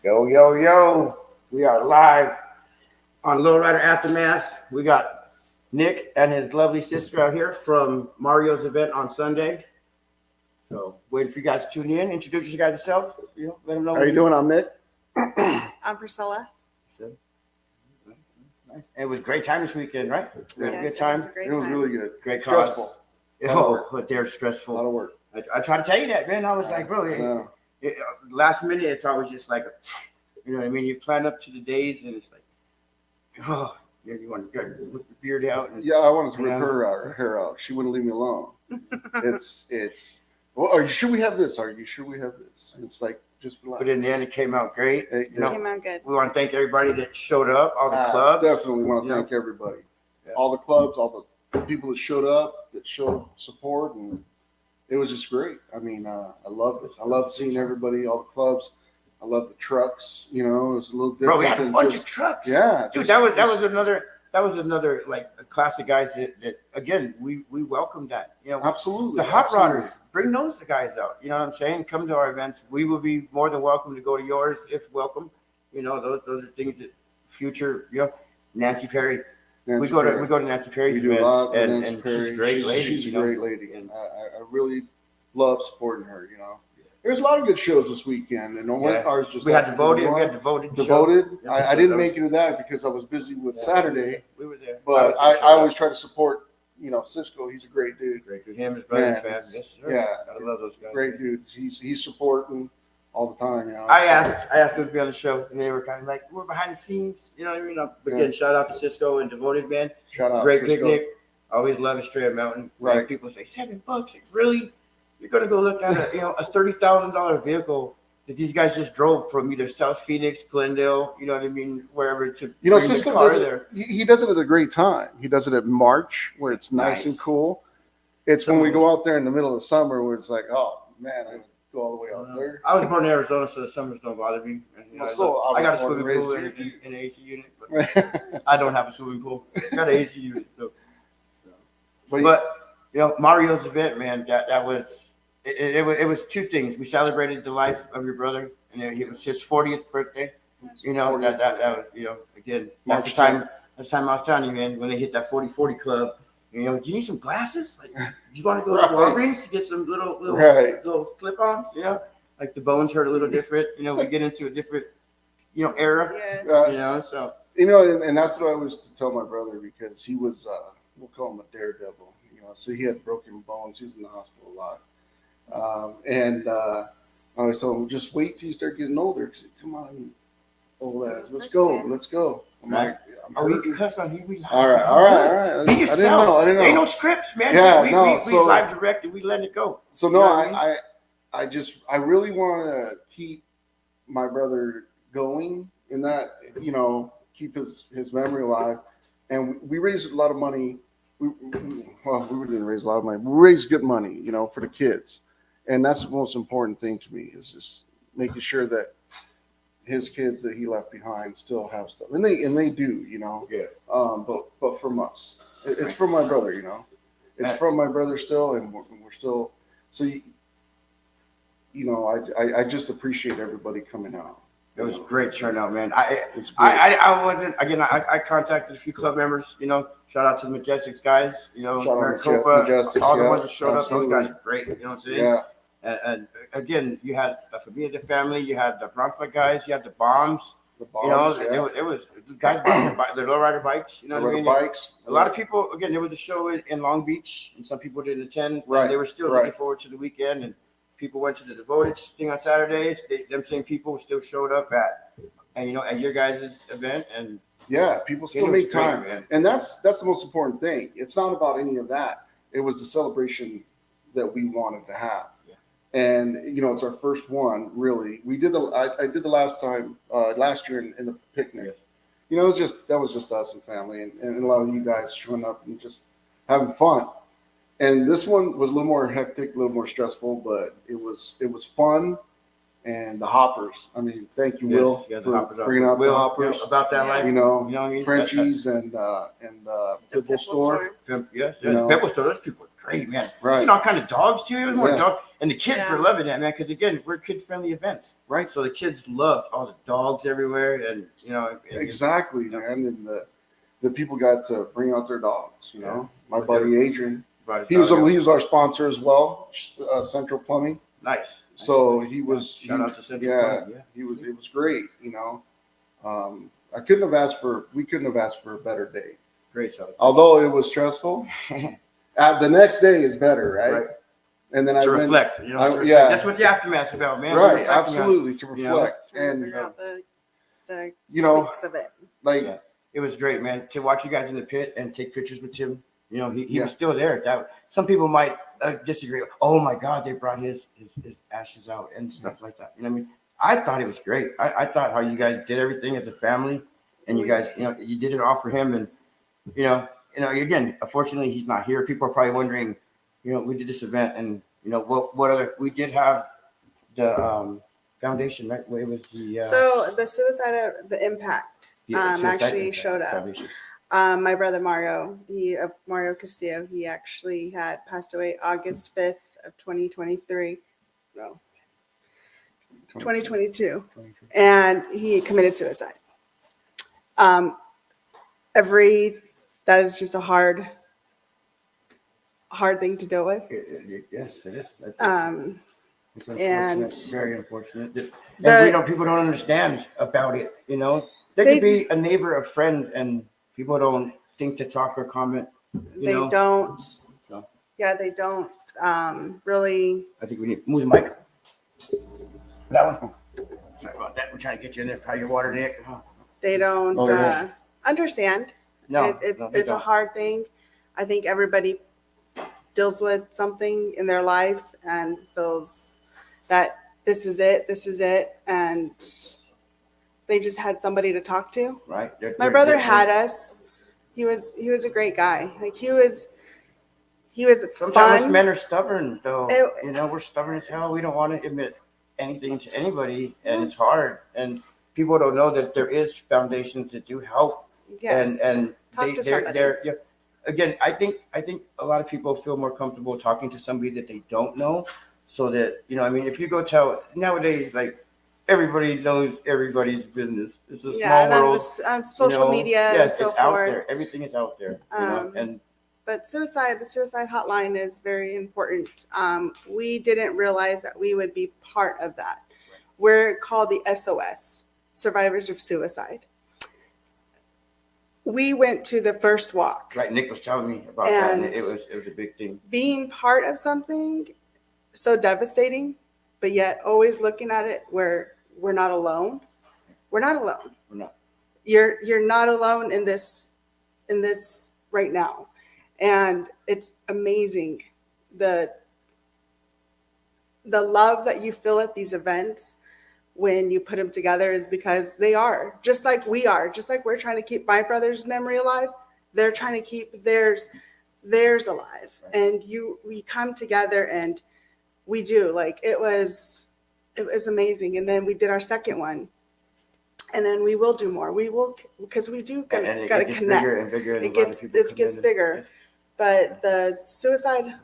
Yo, yo, yo. We are live on Lowrider Aftermath. We got Nick and his lovely sister out here from Mario's event on Sunday. So, waiting for you guys to tune in. Introduce you guys yourselves. Let them know. How you doing? I'm Nick. I'm Priscilla. So, nice. And it was a great time this weekend, right? We had a good It time. was a great It was time. really good. Great Stressful. cause. Oh, but they're stressful. A lot of work. I try to tell you that, man. I was like, bro, last minute, it's always just like, you know what I mean? You plan up to the days, and it's like, oh, yeah, you want to whip the beard out. And, Yeah, I wanted to rip her hair out. She wouldn't leave me alone. Well, are you sure we have this? Are you sure we have this? And it's like, just relax. But in the end, it came out great. It came out good. We want to thank everybody that showed up, all the clubs. Definitely want to thank everybody. Yeah. All the clubs, all the people that showed up, that showed support, and it was just great. I mean, I loved it. I loved seeing everybody, all the clubs. I love the trucks. You know, it was a little different. Bro, we had a bunch of trucks. Yeah, dude, that was another like a classic guys that again we welcome that. You know, absolutely. The hot rodders, bring those guys out. You know what I'm saying? Come to our events. We will be more than welcome to go to yours if welcome. You know, those are things that future. You know, Nancy Perry. We go to Nancy Perry's events, and she's a great lady. She's a great lady, and I really love supporting her. You know. There's a lot of good shows this weekend, and one car's just. We had Devoted. We had Devoted. Devoted. I didn't make it to that because I was busy with Saturday. We were there, but I always try to support. You know, Cisco. He's a great dude. Great dude. Him, his brother, fam. Yes, sir. Yeah, I love those guys. Great dude. He's supporting all the time. You know. I asked them to be on the show, and they were kind of like, we're behind the scenes. You know what I mean? But again, shout out to Cisco and Devoted, man. Shout out. Great Cisco. picnic. Always love a Straight Mountain. Right. Like people say $7. Like, really? You're gonna go look at a $30,000 vehicle that these guys just drove from either South Phoenix, Glendale, you know what I mean, wherever to. You know, Cisco does it. He does it at a great time. He does it at March where it's nice and cool. It's when we go out there in the middle of the summer where it's like, oh man, I go all the way out there. I was born in Arizona, so the summers don't bother me. And, I got a swimming pool in an AC unit, but I don't have a swimming pool. I got an AC unit, though. But Mario's event, man, that was. It was two things. We celebrated the life of your brother, and it was his 40th birthday. You know, that was, again, that's the time I was telling you, man, when they hit that 40-40 club, do you need some glasses? Like, do you want to go to Walgreens to get some little clip-ons, like the bones hurt a little different, we get into a different, era, Yes. So. And that's what I always tell my brother because he was, we'll call him a daredevil, so he had broken bones. He was in the hospital a lot. I always told him, just wait till you start getting older. Come on, old ass, let's go. I'm like, we cuss on here. All right. Be yourself. I didn't know. Ain't no scripts, man. Yeah, we live directed. We let it go. So I really want to keep my brother going in that, keep his memory alive. And we raised a lot of money. We didn't raise a lot of money. We raised good money, for the kids. And that's the most important thing to me is just making sure that his kids that he left behind still have stuff. And they do, Yeah. But from us. It's from my brother, It's from my brother still, and we're still. So, I just appreciate everybody coming out. It was a great turnout, man. I wasn't, again, I contacted a few club members, shout out to the Majestics guys, Maricopa, Majestics, all the ones that showed absolutely. up, those guys are great, you know what I'm saying? Yeah. And again, you had the Familia de family, you had the Bronflight guys, you had the Bombs, it was guys buying the Lowrider bikes, what I mean? Bikes. A lot of people, again, there was a show in Long Beach, and some people didn't attend, right. They were still looking forward to the weekend, and people went to the Devoted thing on Saturdays. Them same people still showed up at your guys' event, and people still make time, man. And that's the most important thing. It's not about any of that. It was the celebration that we wanted to have, and it's our first one. Really, we did I did the last year in the picnic. Yes. That was just us and family, and a lot of you guys showing up and just having fun. And this one was a little more hectic, a little more stressful, but it was fun. And the hoppers, I mean, thank you, Will, for bringing out the hoppers. About that life, Frenchies and Pitbull Store. Yes, Pitbull Store. Those people are great, man. Right. Seen all kind of dogs too. It was more Yeah. dog, and the kids Yeah. were loving that, man. Because again, we're kid-friendly events, Right. So the kids loved all the dogs everywhere, and Exactly, man. And the people got to bring out their dogs. You know, my But buddy Adrian, brought his he was dog out. he was our sponsor as well, Central Plumbing. Nice. So Nice. he was Shout out to Central. yeah, Plumbing, yeah. he was. It was great. You know, we couldn't have asked for a better day. Great celebration. Although it was stressful, the next day is better, right? And then to I reflect, went, to reflect. yeah, That's what the aftermath's about, man. We're right, reflecting on- absolutely, to reflect, Trying to and figure out the you know, tweaks of it. like Yeah. It was great, man, to watch you guys in the pit and take pictures with Tim. You know, he Yeah. was still there. Some people might disagree. Oh my God, they brought his ashes out and stuff like that. You know what I mean? I thought it was great. I thought how you guys did everything as a family, and you guys, you did it all for him. And again, unfortunately, he's not here. People are probably wondering, we did this event, and what other? We did have the foundation, right? It was the So the suicide, the impact, Suicide actually Impact showed up. Foundation. My brother Mario, Mario Castillo, he actually had passed away August 5th of 2023. No, 2022. And he committed suicide. That is just a hard thing to deal with. Yes, it is. It's unfortunate, and very unfortunate. And people don't understand about it. There could be a neighbor, a friend, and people don't think to talk or comment. They don't. So Yeah, they don't really. I think we need to move the mic. That one. Sorry about that. We're trying to get you in there. How your water, Nick? They don't understand. No, It's a hard thing. I think everybody deals with something in their life and feels that this is it, and they just had somebody to talk to. Right. My brother had us. He was a great guy. Like he was Sometimes fun. men are stubborn, though. We're stubborn as hell. We don't want to admit anything to anybody, and it's hard. And people don't know that there is foundations that do help. Yes. And Talk to somebody. Again, I think a lot of people feel more comfortable talking to somebody that they don't know, so that if you go tell nowadays, like everybody knows everybody's business. It's a small world. On social media and so it's forth. out there. Everything is out there. But the suicide hotline is very important. We didn't realize that we would be part of that. We're called the SOS, Survivors of Suicide. We went to the first walk. Right, Nick was telling me about that, and it was a big thing. Being part of something so devastating, but yet always looking at it where we're not alone. We're not alone. We're not. You're not alone in this right now. And it's amazing the love that you feel at these events when you put them together is because they are just like we are, just like we're trying to keep my brother's memory alive. They're trying to keep theirs alive. Right. And we come together and we do. Like it was amazing. And then we did our second one. And then we will do more. We will, because we do got to connect. Bigger and bigger. And it gets bigger. Yes. But the suicide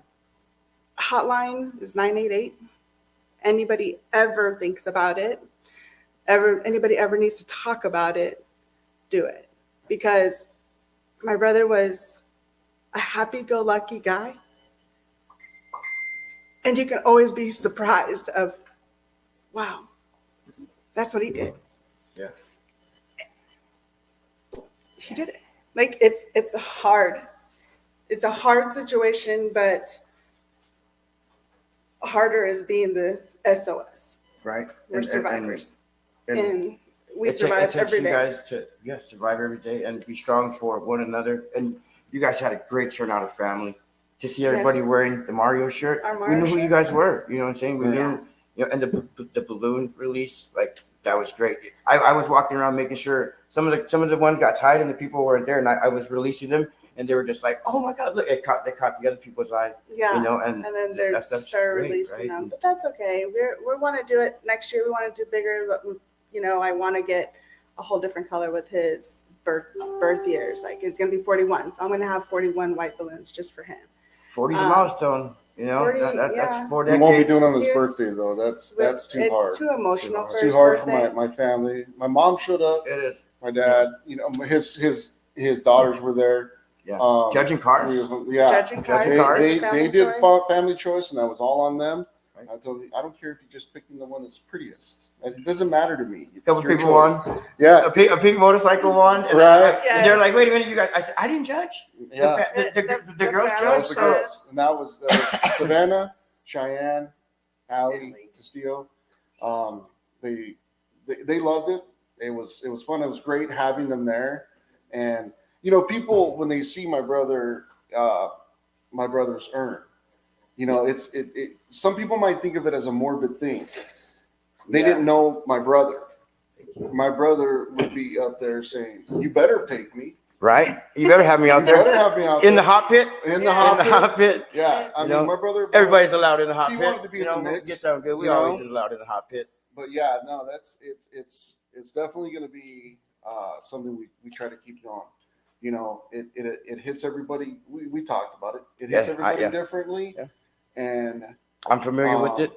hotline is 988. Anybody ever thinks about it, anybody ever needs to talk about it, do it. Because my brother was a happy-go-lucky guy. And you can always be surprised of, wow, that's what he did. Yeah. He did it. Like it's a hard situation, but harder is being the SOS. Right. We're survivors. And we survive every day. You guys to survive every day and be strong for one another. And you guys had a great turnout of family. To see everybody wearing the Mario shirt. Mario we knew who you guys shirts. were. You know what I'm saying? We knew, and the balloon release, like that was great. I was walking around making sure some of the ones got tied and the people weren't there, and I was releasing them. And they were just like, "Oh my God! Look!" They caught the other people's eye. Yeah, and then they started releasing them. But that's okay. We want to do it next year. We want to do bigger, but I want to get a whole different color with his birth years. Like it's gonna be 41, so I'm gonna have 41 white balloons just for him. 40's a milestone. 40, that's 4 We decades. won't be doing on his birthday though. That's too hard. It's too emotional. It's too hard for my family. My mom showed up. It is. My dad. His daughters were there. Yeah. Judging cars. Judging cars. They did family choice, and that was all on them. Right. I told you, I don't care if you're just picking the one that's prettiest. It doesn't matter to me. A couple people won. Yeah. A pink motorcycle won. And right. And they're like, wait a minute, you guys. I said, I didn't judge. Yeah. The girls judged. And that was Savannah, Cheyenne, Allie, Castillo. They loved it. It was fun. It was great having them there. And people when they see my brother's urn, it's some people might think of it as a morbid thing. They didn't know my brother. My brother would be up there saying, "You better take me." Right? You better have me out there. You better have me out in the hot pit. In the hot pit. Yeah. I mean, my brother. Everybody's allowed in the hot he pit. Wanted to be in the mix, get down good. We always allowed in the hot pit. But yeah, no, it's definitely going to be something we try to keep going. It hits everybody. We talked about it. It hits everybody differently. Yeah. And I'm familiar with it.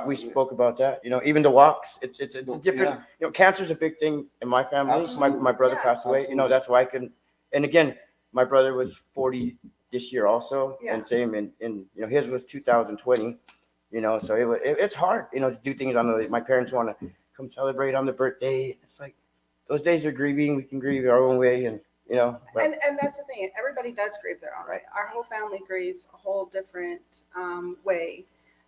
We spoke about that. Even the walks, it's different. Cancer's a big thing in my family. Absolutely. My brother passed away. Absolutely. That's why I can. And again, my brother was 40 this year also, and same in his was 2020. So it's hard. To do things on the. My parents want to come celebrate on the birthday. It's like those days are grieving. We can grieve our own way, and and that's the thing. Everybody does grieve their own way. Our whole family grieves a whole different way,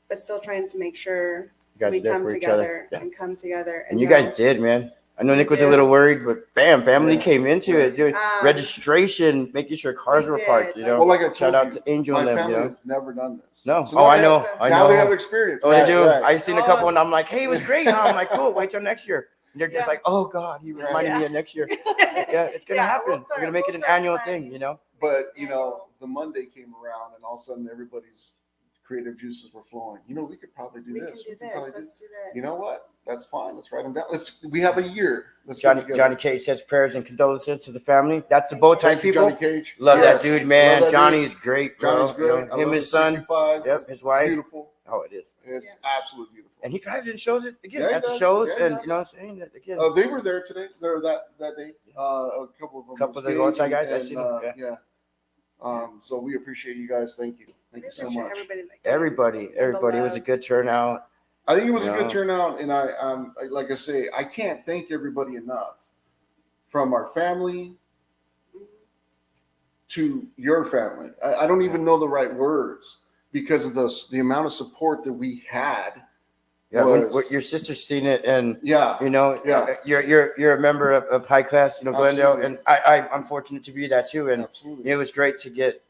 but still trying to make sure we come together and come together. And you guys did, man. I know Nick was a little worried, but bam, family came into it, doing registration, making sure cars were parked. Well, like I told shout out to Angel and them. My family has never done this. No, so I know. Now they have experience. Oh, they do. I've seen a couple, and I'm like, hey, it was great. I'm like, cool. Wait till next year. And they're just like, oh God, he reminded me of next year. It's gonna happen. We're gonna make it an annual thing, But the Monday came around, and all of a sudden everybody's creative juices were flowing. We could probably do this. Let's do this. You know what? That's fine. Let's write them down. We have a year. Johnny Cage says prayers and condolences to the family. That's the bow tie people. Johnny Cage. Love that dude, man. Johnny is great, bro. Johnny's great. Him and his son. Yep, his wife. Beautiful. Oh, it is. It's absolutely beautiful. And he drives and shows it again at the shows, and what I'm saying that again. They were there today. They were that day. A couple of them. Couple of the bow tie guys. I see them. Yeah. So we appreciate you guys. Thank you. Thank you so much. Everybody. It was a good turnout. I think it was a good turnout, and I like I say, I can't thank everybody enough, from our family to your family. I don't even know the right words because of the amount of support that we had. Yeah, when your sister's seen it, and you're a member of high class, Glendale, and I'm fortunate to be that too, and it was great to get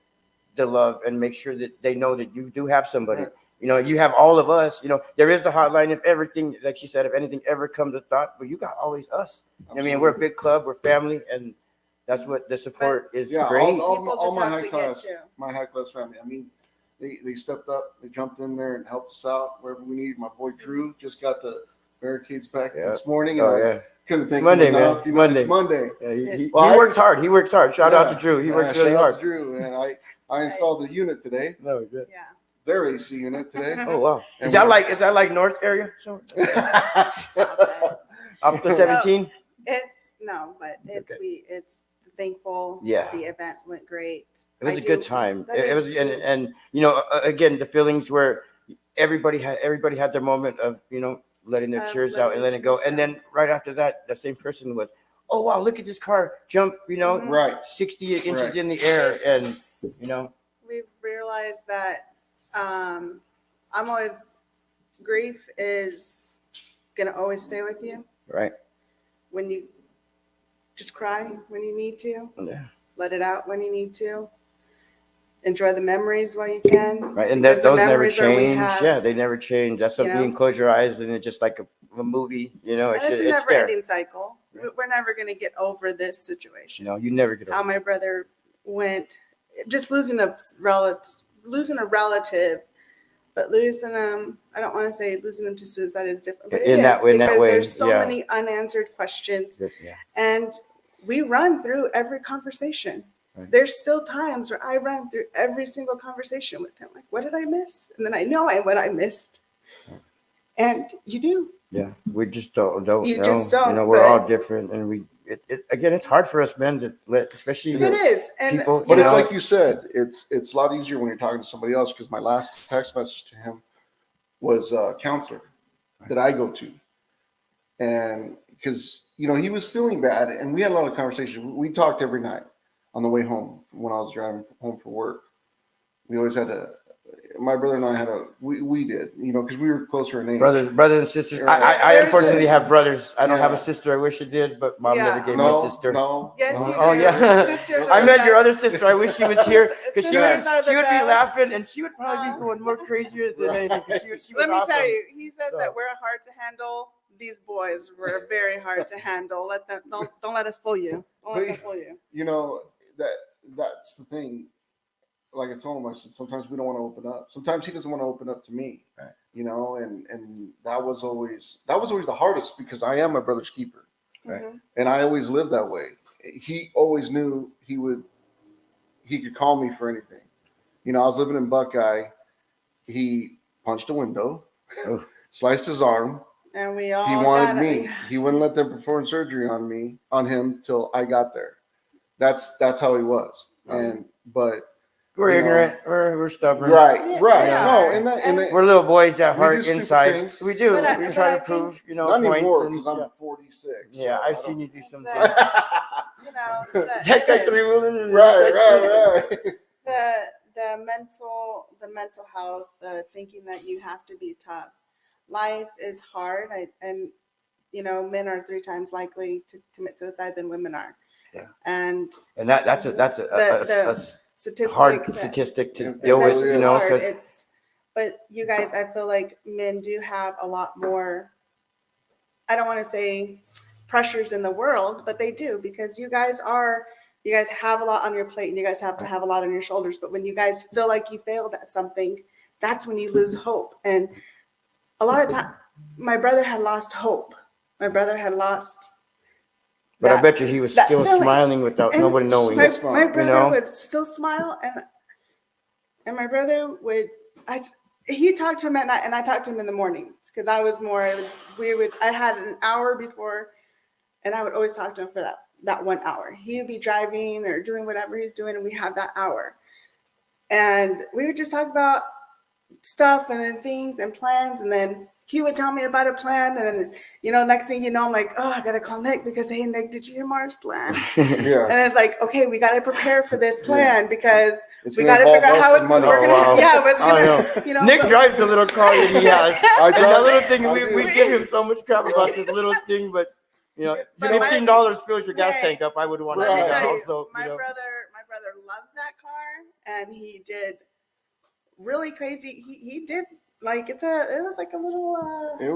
the love and make sure that they know that you do have somebody. Right. You have all of us. There is the hotline if everything, like she said, if anything ever comes to thought, but you got always us. I mean, we're a big club, we're family, and that's what the support is great. All my high class family. I mean, they stepped up, they jumped in there and helped us out wherever we needed. My boy Drew just got the barricades back this morning. Couldn't think Monday, enough. man. It's Monday. Yeah, he works hard. He works hard. Shout out to Drew. He works really hard. Shout out to Drew, and I installed the unit today. No, good. Yeah. Their AC unit today. Oh wow! Is that like North area? So up to 17. It's thankful. Yeah. The event went great. It was a good time. It was, and again, the feelings where everybody had their moment of letting their tears out and letting it go, and then right after that, the same person was, oh wow, look at this car jump, right 60 inches in the air, and we've realized that. Grief is gonna always stay with you. Right. When you just cry when you need to. Yeah. Let it out when you need to. Enjoy the memories while you can. Right, and those never change. Yeah, they never change. That's something you close your eyes and it's just like a movie. It's a never-ending cycle. Right. We're never gonna get over this situation. You never get over. How my brother went, just losing a relative, but losing them, I don't want to say losing them to suicide is different. But in that way, there's so many unanswered questions. Yeah. And we run through every conversation. Right. There's still times where I run through every single conversation with him. Like, what did I miss? And then I know what I missed. And you do. Yeah, we just don't know. Just don't. You know, we're all different, and again, it's hard for us men to let, especially it is. And people. But it's like you said, it's a lot easier when you're talking to somebody else. Because my last text message to him was a counselor that I go to, and because he was feeling bad, and we had a lot of conversation. We talked every night on the way home when I was driving home for work. We always had my brother and I had we did, because we were closer in age. Brothers and sisters. I unfortunately have brothers. I don't have a sister. I wish I did, but mom never gave me a sister. No. Yes, you do. Oh, yeah. Sisters I are met the your best. other sister. I wish she was here because she would be best. laughing, and she would probably be going more crazier than anything. She was Let me awesome. tell you, he says that we're hard to handle. These boys were very hard to handle. Don't let us fool you. Don't let them fool you. That's the thing. Like I told him, I said sometimes we don't want to open up. Sometimes he doesn't want to open up to me. Right. And that was always the hardest because I am my brother's keeper. Right. And I always lived that way. He always knew he could call me for anything. I was living in Buckeye. He punched a window, sliced his arm. And we all he wanted me. He wouldn't let them perform surgery on him till I got there. That's how he was. But we're ignorant. We're stubborn. Right. Yeah. No, and we're little boys at heart inside. Things. We do. But we try to prove, not points. Anymore, because I'm 46. Yeah, so I've seen you do some things. That guy three-wheeling. Right. The mental health, thinking that you have to be tough. Life is hard, and men are 3 times likely to commit suicide than women are. Yeah. And that's a statistic, hard statistic to deal with, because but you guys, I feel like men do have a lot more, I don't want to say pressures in the world, but they do, because you guys have a lot on your plate, and you guys have to have a lot on your shoulders. But when you guys feel like you failed at something, that's when you lose hope. And a lot of time, my brother had lost hope. My brother had lost. But I bet you he was still smiling without nobody knowing. My brother would still smile, and my brother would. He talked to him at night, and I talked to him in the mornings because I was more. I had an hour before, and I would always talk to him for that 1 hour. He would be driving or doing whatever he's doing, and we have that hour, and we would just talk about stuff and then things and plans, and then he would tell me about a plan, and then, next thing you know, I'm like, oh, I gotta call Nick because, hey, Nick, did you hear Mars' plan? Yeah. And it's like, okay, we gotta prepare for this plan because we gotta figure out how it's gonna work. Yeah, but it's gonna, Nick drives the little car that he has. And that little thing, we give him so much crap about this little thing, but $15 fills your gas tank up. I would want to do that also. My brother loved that car, and he did really crazy. He did. Like it was like a little. It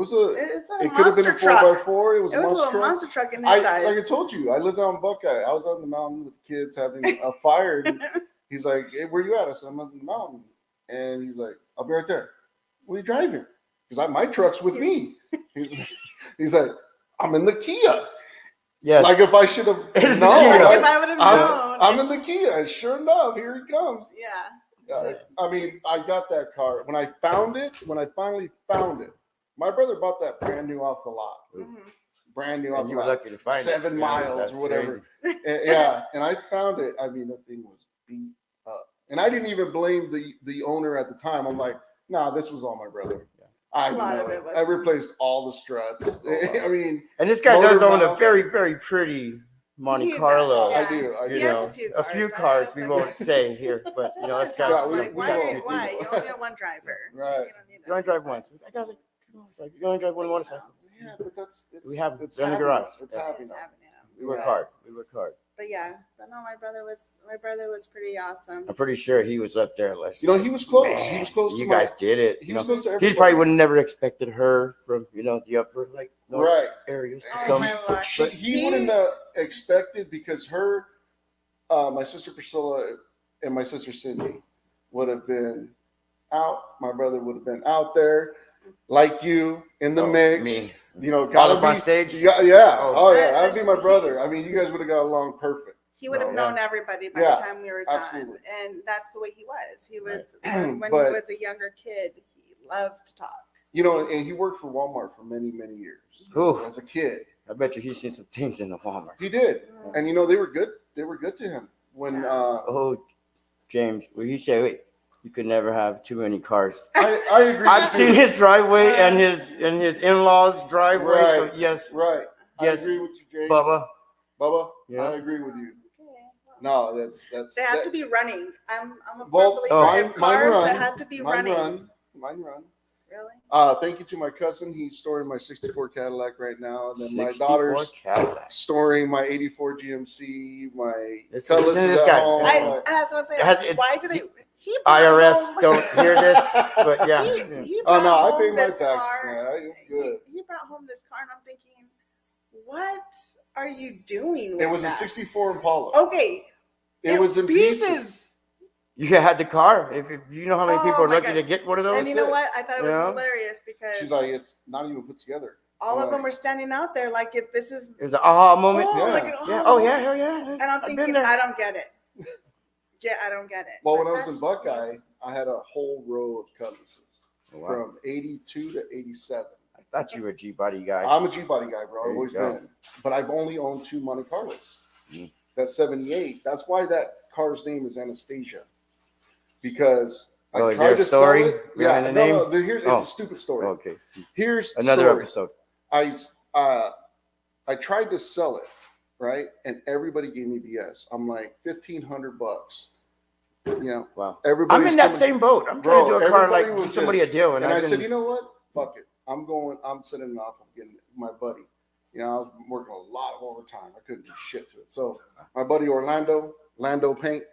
could have been a 4x4. It was a little monster truck in his size. Like I told you, I lived out in Buckeye. I was out in the mountain with the kids having a fire. And he's like, "Hey, where you at?" I said, "I'm up in the mountain." And he's like, "I'll be right there." What are you driving? Because my truck's with me. He's like, "I'm in the Kia." Yes. Like if I should have known. If I would have known. I'm in the Kia. And sure enough, here he comes. Yeah. I mean, I got that car. When I finally found it, my brother bought that brand new off the lot. Mm-hmm. Brand new off the lot. Lucky to find 7 miles or whatever. And I found it. I mean, that thing was beat up. And I didn't even blame the owner at the time. I'm like, nah, this was all my brother. I replaced all the struts. I mean, and this guy does own a very, very pretty Monte Carlo. I do. A few cars we won't say here, but let's go. Why? You only have one driver. Right. You only drive once. You only drive one motorcycle. Yeah, but we have it's in the garage. It's happening. We work hard. But no, my brother was pretty awesome. I'm pretty sure he was up there. He was close. Man, he was close. You guys did it. He was close to everybody. He probably would have never expected her from the upper north areas to come. But he wouldn't have expected because her, my sister Priscilla and my sister Cindy would have been out. My brother would have been out there, like you, in the mix. All up on stage. Yeah. Oh yeah, that'd be my brother. I mean, you guys would have got along perfect. he would have known everybody by the time we were done. Absolutely. And that's the way he was. He was, when he was a younger kid, he loved to talk. And he worked for Walmart for many, many years. Ooh. As a kid. I bet you he's seen some things in the Walmart. He did. And, they were good. They were good to him. When James, well, he said, wait, you could never have too many cars. I agree. I've seen his driveway and his in-laws' driveway. Right. So yes. Right. Yes. I agree with you, James. Bubba, yeah. I agree with you. No, that's. They have to be running. I'm a believer of cars that have to be running. Mine run. Really? Thank you to my cousin. He's storing my 64 Cadillac right now. And then my 64 daughter's Cadillac. storing my 84 GMC. My listen to this guy. That's what I'm saying. Why do they? IRS don't hear this, but yeah. He I pay my taxes, man. I'm good. He brought home this car, and I'm thinking, what are you doing with It was that? a 64 Impala. Okay. It was in pieces. You had the car. If you know how many people are lucky to get one of those. And you know what? I thought it was hilarious because she's like, it's not even put together. All of them were standing out there like if this is. It was an aha moment. Hell yeah. And I'm thinking, I don't get it. Yeah, I don't get it. Well, when I was in Buckeye, I had a whole row of Cutlasses from 82 to 87. I thought you were a G-body guy. I'm a G-body guy, bro. I've always been. But I've only owned 2 Monte Carlos. That's 78. That's why that car's name is Anastasia. Because I tried to sell it. Yeah, the name? It's a stupid story. Okay. Here's another episode. I tried to sell it, right? And everybody gave me BS. I'm like, $1,500. Wow. I'm in that same boat. I'm trying to do a car like give somebody a deal. And I said, you know what? Fuck it. I'm sending it off. I'm getting my buddy. I was working a lot of overtime. I couldn't do shit to it. So my buddy Lando Paint,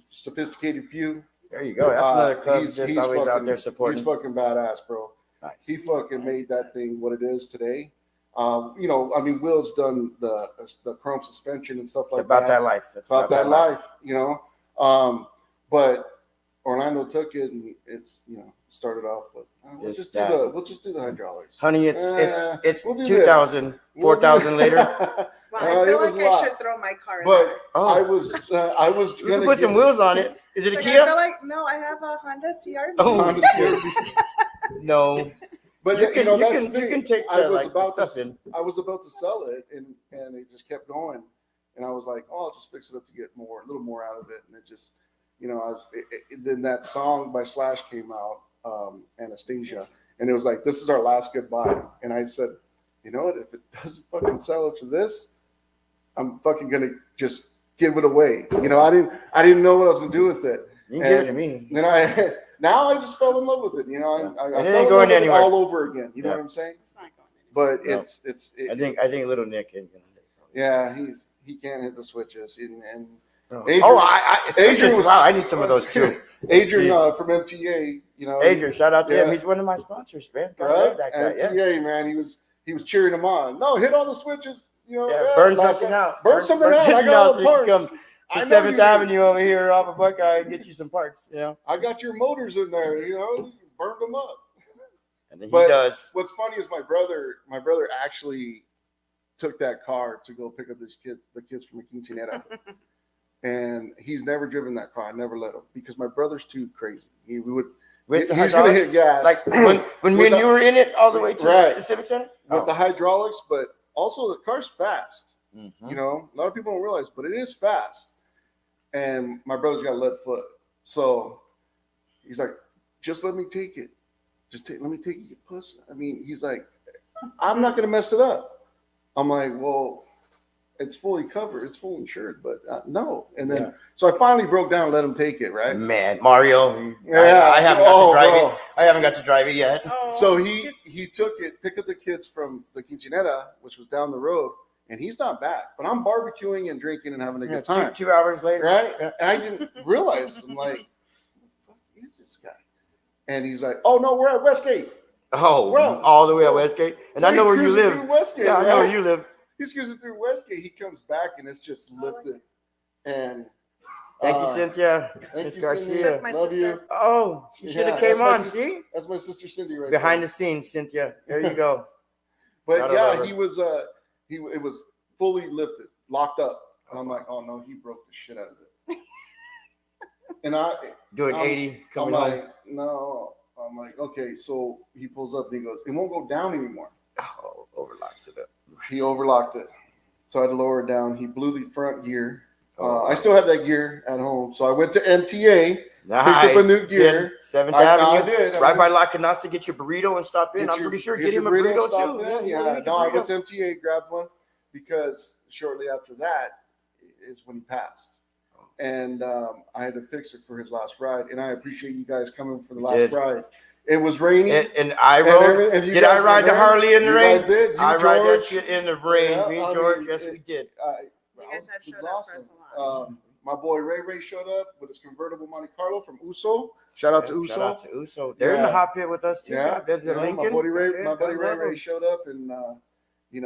sophisticated few. There you go. That's another club that's always out there supporting. He's fucking badass, bro. Nice. He fucking made that thing what it is today. Will's done the chrome suspension and stuff like about that. That life. That's about that life, But Orlando took it and it's started off with we'll just do the hydraulics. Honey, it's we'll 2,000, 4,000 later. Well, I feel like I should throw my car in there. I was you can put some wheels on it. Is it a Kia? I feel like I have a Honda CRV. Oh, Honda CRV. No. But you can take I was about to sell it and it just kept going. And I was like, I'll just fix it up to get a little more out of it. And it just then that song by Slash came out, Anastasia, and it was like, this is our last goodbye. And I said, you know what, if it doesn't fucking sell after this, I'm fucking gonna just give it away. I didn't know what I was gonna do with it. You can give it to me. Then now I just fell in love with it. I fell ain't in going love with it anywhere. all over again. You know what I'm saying? It's not going anywhere. But I think little Nick ain't gonna hit it. Yeah, he can't hit the switches. And Adrian was wow. I need some of those too. Adrian from MTA, Adrian, shout out to him. He's one of my sponsors, man. Right? That guy. MTA, man, he was cheering him on. No, hit all the switches. Burn something out. Burn something out. I got all the parts. Come to 7th Avenue over here off of Buckeye and get you some parts. I got your motors in there. You burned them up. And then he does. What's funny is my brother actually took that car to go pick up the kids from the quinceanera. And he's never driven that car. I never let him because my brother's too crazy. He's going to hit gas. Like when me and you were in it all the way to the Civic Center? With the hydraulics, but also the car's fast. Mm-hmm. A lot of people don't realize, but it is fast. And my brother's got a lead foot. So he's like, just let me take it. Let me take it, you puss. He's like, I'm not going to mess it up. I'm like, well, it's fully covered. It's fully insured, but no. And then, so I finally broke down and let him take it, right? Man, Mario. Yeah. I haven't got to drive it. I haven't got to drive it yet. Oh, so he took it, picked up the kids from the quinceanera, which was down the road, and he's not back. But I'm barbecuing and drinking and having a good time. 2 hours later. Right? And I didn't realize. I'm like, what the fuck is this guy? And he's like, oh, no, we're at Westgate. Oh, all the way at Westgate. And I know where you live. Westgate, I know where you live. He's cruising through Westgate. He comes back and it's just lifted. And thank you, Cynthia. Miss Garcia. That's my Love sister. you. Oh, she should have came on. See, that's my sister Cindy right behind the scenes, Cynthia. There you go. But he was it was fully lifted, locked up. And I'm like, oh no, he broke the shit out of it. And I'm 80 coming I'm home. like, no. I'm like, okay. So he pulls up and he goes, it won't go down anymore. Oh, overlocked it up. He overlocked it. So I had to lower it down. He blew the front gear. I still have that gear at home. So I went to MTA, picked up a new gear. 7th Avenue. I did. Right by La Canasta, get your burrito and stop in. I'm pretty sure get him a burrito too. Yeah. No, I went to MTA, grabbed one because shortly after that is when he passed. And I had to fix it for his last ride. And I appreciate you guys coming for the last ride. It was raining. And I rode. Did I ride the Harley in the rain? Did. I ride that shit in the rain. Me and George, yes, we did. You guys have showed up for us a lot. My boy Ray showed up with his convertible Monte Carlo from Uso. Shout out to Uso. Shout out to Uso. They're in the hot pit with us too. Yeah. Lincoln. My buddy Ray showed up, and he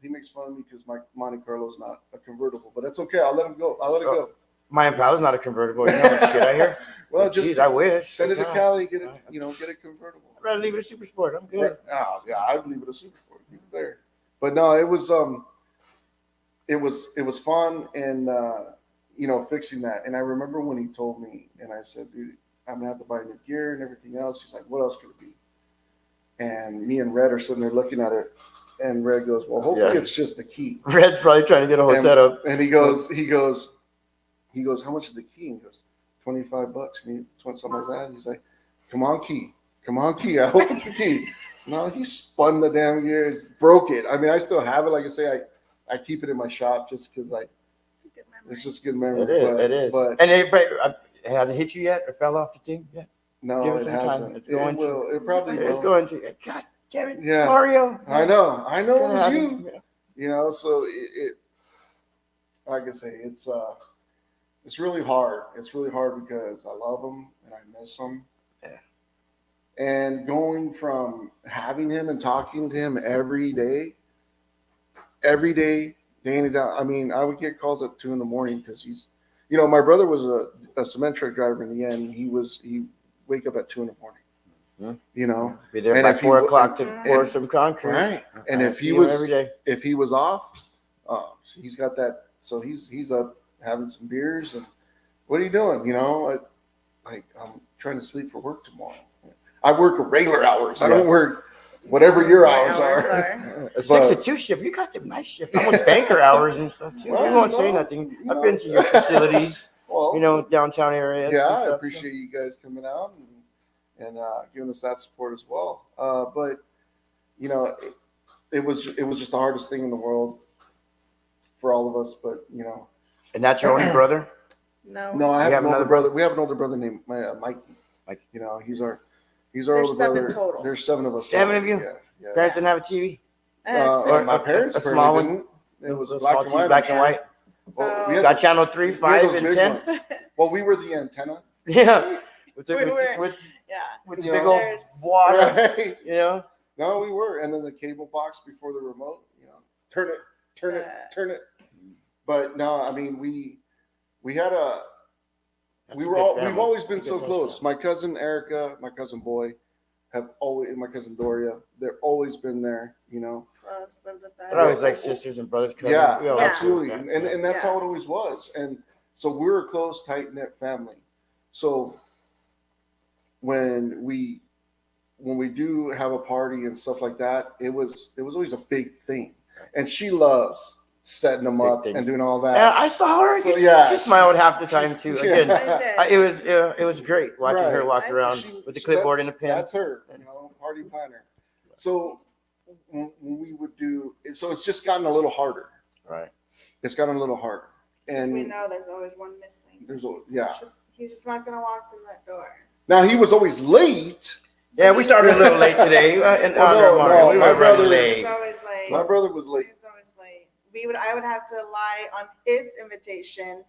makes fun of me because my Monte Carlo is not a convertible, but that's okay. I'll let him go. I'll let it go. My Impala's not a convertible. You know shit I hear. Well, geez, I wish. Send it to Cali. Get it. Get it convertible. I'd rather leave it a Super Sport. I'm good. Yeah, I'd leave it a Super Sport. Keep it there. But no, it was fun, and fixing that. And I remember when he told me, and I said, dude, I'm gonna have to buy new gear and everything else. He's like, what else could it be? And me and Red are sitting there looking at it, and Red goes, well, hopefully it's just the key. Red's probably trying to get a whole setup. And he goes, how much is the key? And he goes, $25. And he went something like that. And he's like, come on, key. I hope it's the key. No, he spun the damn gear, broke it. I mean, I still have it. Like I say, I keep it in my shop just because it's just good memory. It is. But it hasn't hit you yet or fell off the team yet? No, Give it it some hasn't. time. It's going to. It probably will. It's going to. God damn it, yeah. Mario. I know it was happen. you. So it like I say, it's really hard. It's really hard because I love him and I miss him. Yeah. And going from having him and talking to him every day, day in and out. I mean, I would get calls at 2 a.m. because he's, my brother was a cement truck driver in the end. He wake up at 2 a.m. Be there by 4 o'clock to pour some concrete. Right. And if he was off, he's got that. So he's up having some beers and what are you doing? I'm trying to sleep for work tomorrow. I work regular hours. I don't work whatever your hours are. A 6 to 2 shift. You got the nice shift. Almost banker hours and stuff too. I won't say nothing. I've been to your facilities, downtown areas. Yeah, I appreciate you guys coming out and giving us that support as well. But it was just the hardest thing in the world for all of us. But And that's your only brother? No, I have another brother. We have an older brother named Mikey. He's our There's older 7 brother. total. There's 7 of us. 7 of you? Yeah. Parents didn't have a TV? Or my parents, a small one. Didn't. It was a black and white. So we got channel 3, 5, and 10. Well, we were the antenna. Yeah. With the big old water. Right. No, we were. And then the cable box before the remote. Turn it. But no, I mean we had we've always been so close. My cousin Erica, my cousin Boy, and my cousin Doria, they've always been there, Close, lived with that. They're always like sisters and brothers, cousins. Yeah, absolutely. And that's how it always was. And so we're a close, tight-knit family. So when we do have a party and stuff like that, it was always a big thing. And she loves setting them up and doing all that. Yeah, I saw her. So, she smiled half the time too. Again, it was great watching her walk around with the clipboard and a pen. That's her, party planner. So when we would do, so it's just gotten a little harder. Right. It's gotten a little harder, and we know there's always one missing. He's just not gonna walk in that door. Now he was always late. Yeah, we started a little late today. We were running late. He was always late. My brother was late. He was always late. I would have to lie on his invitation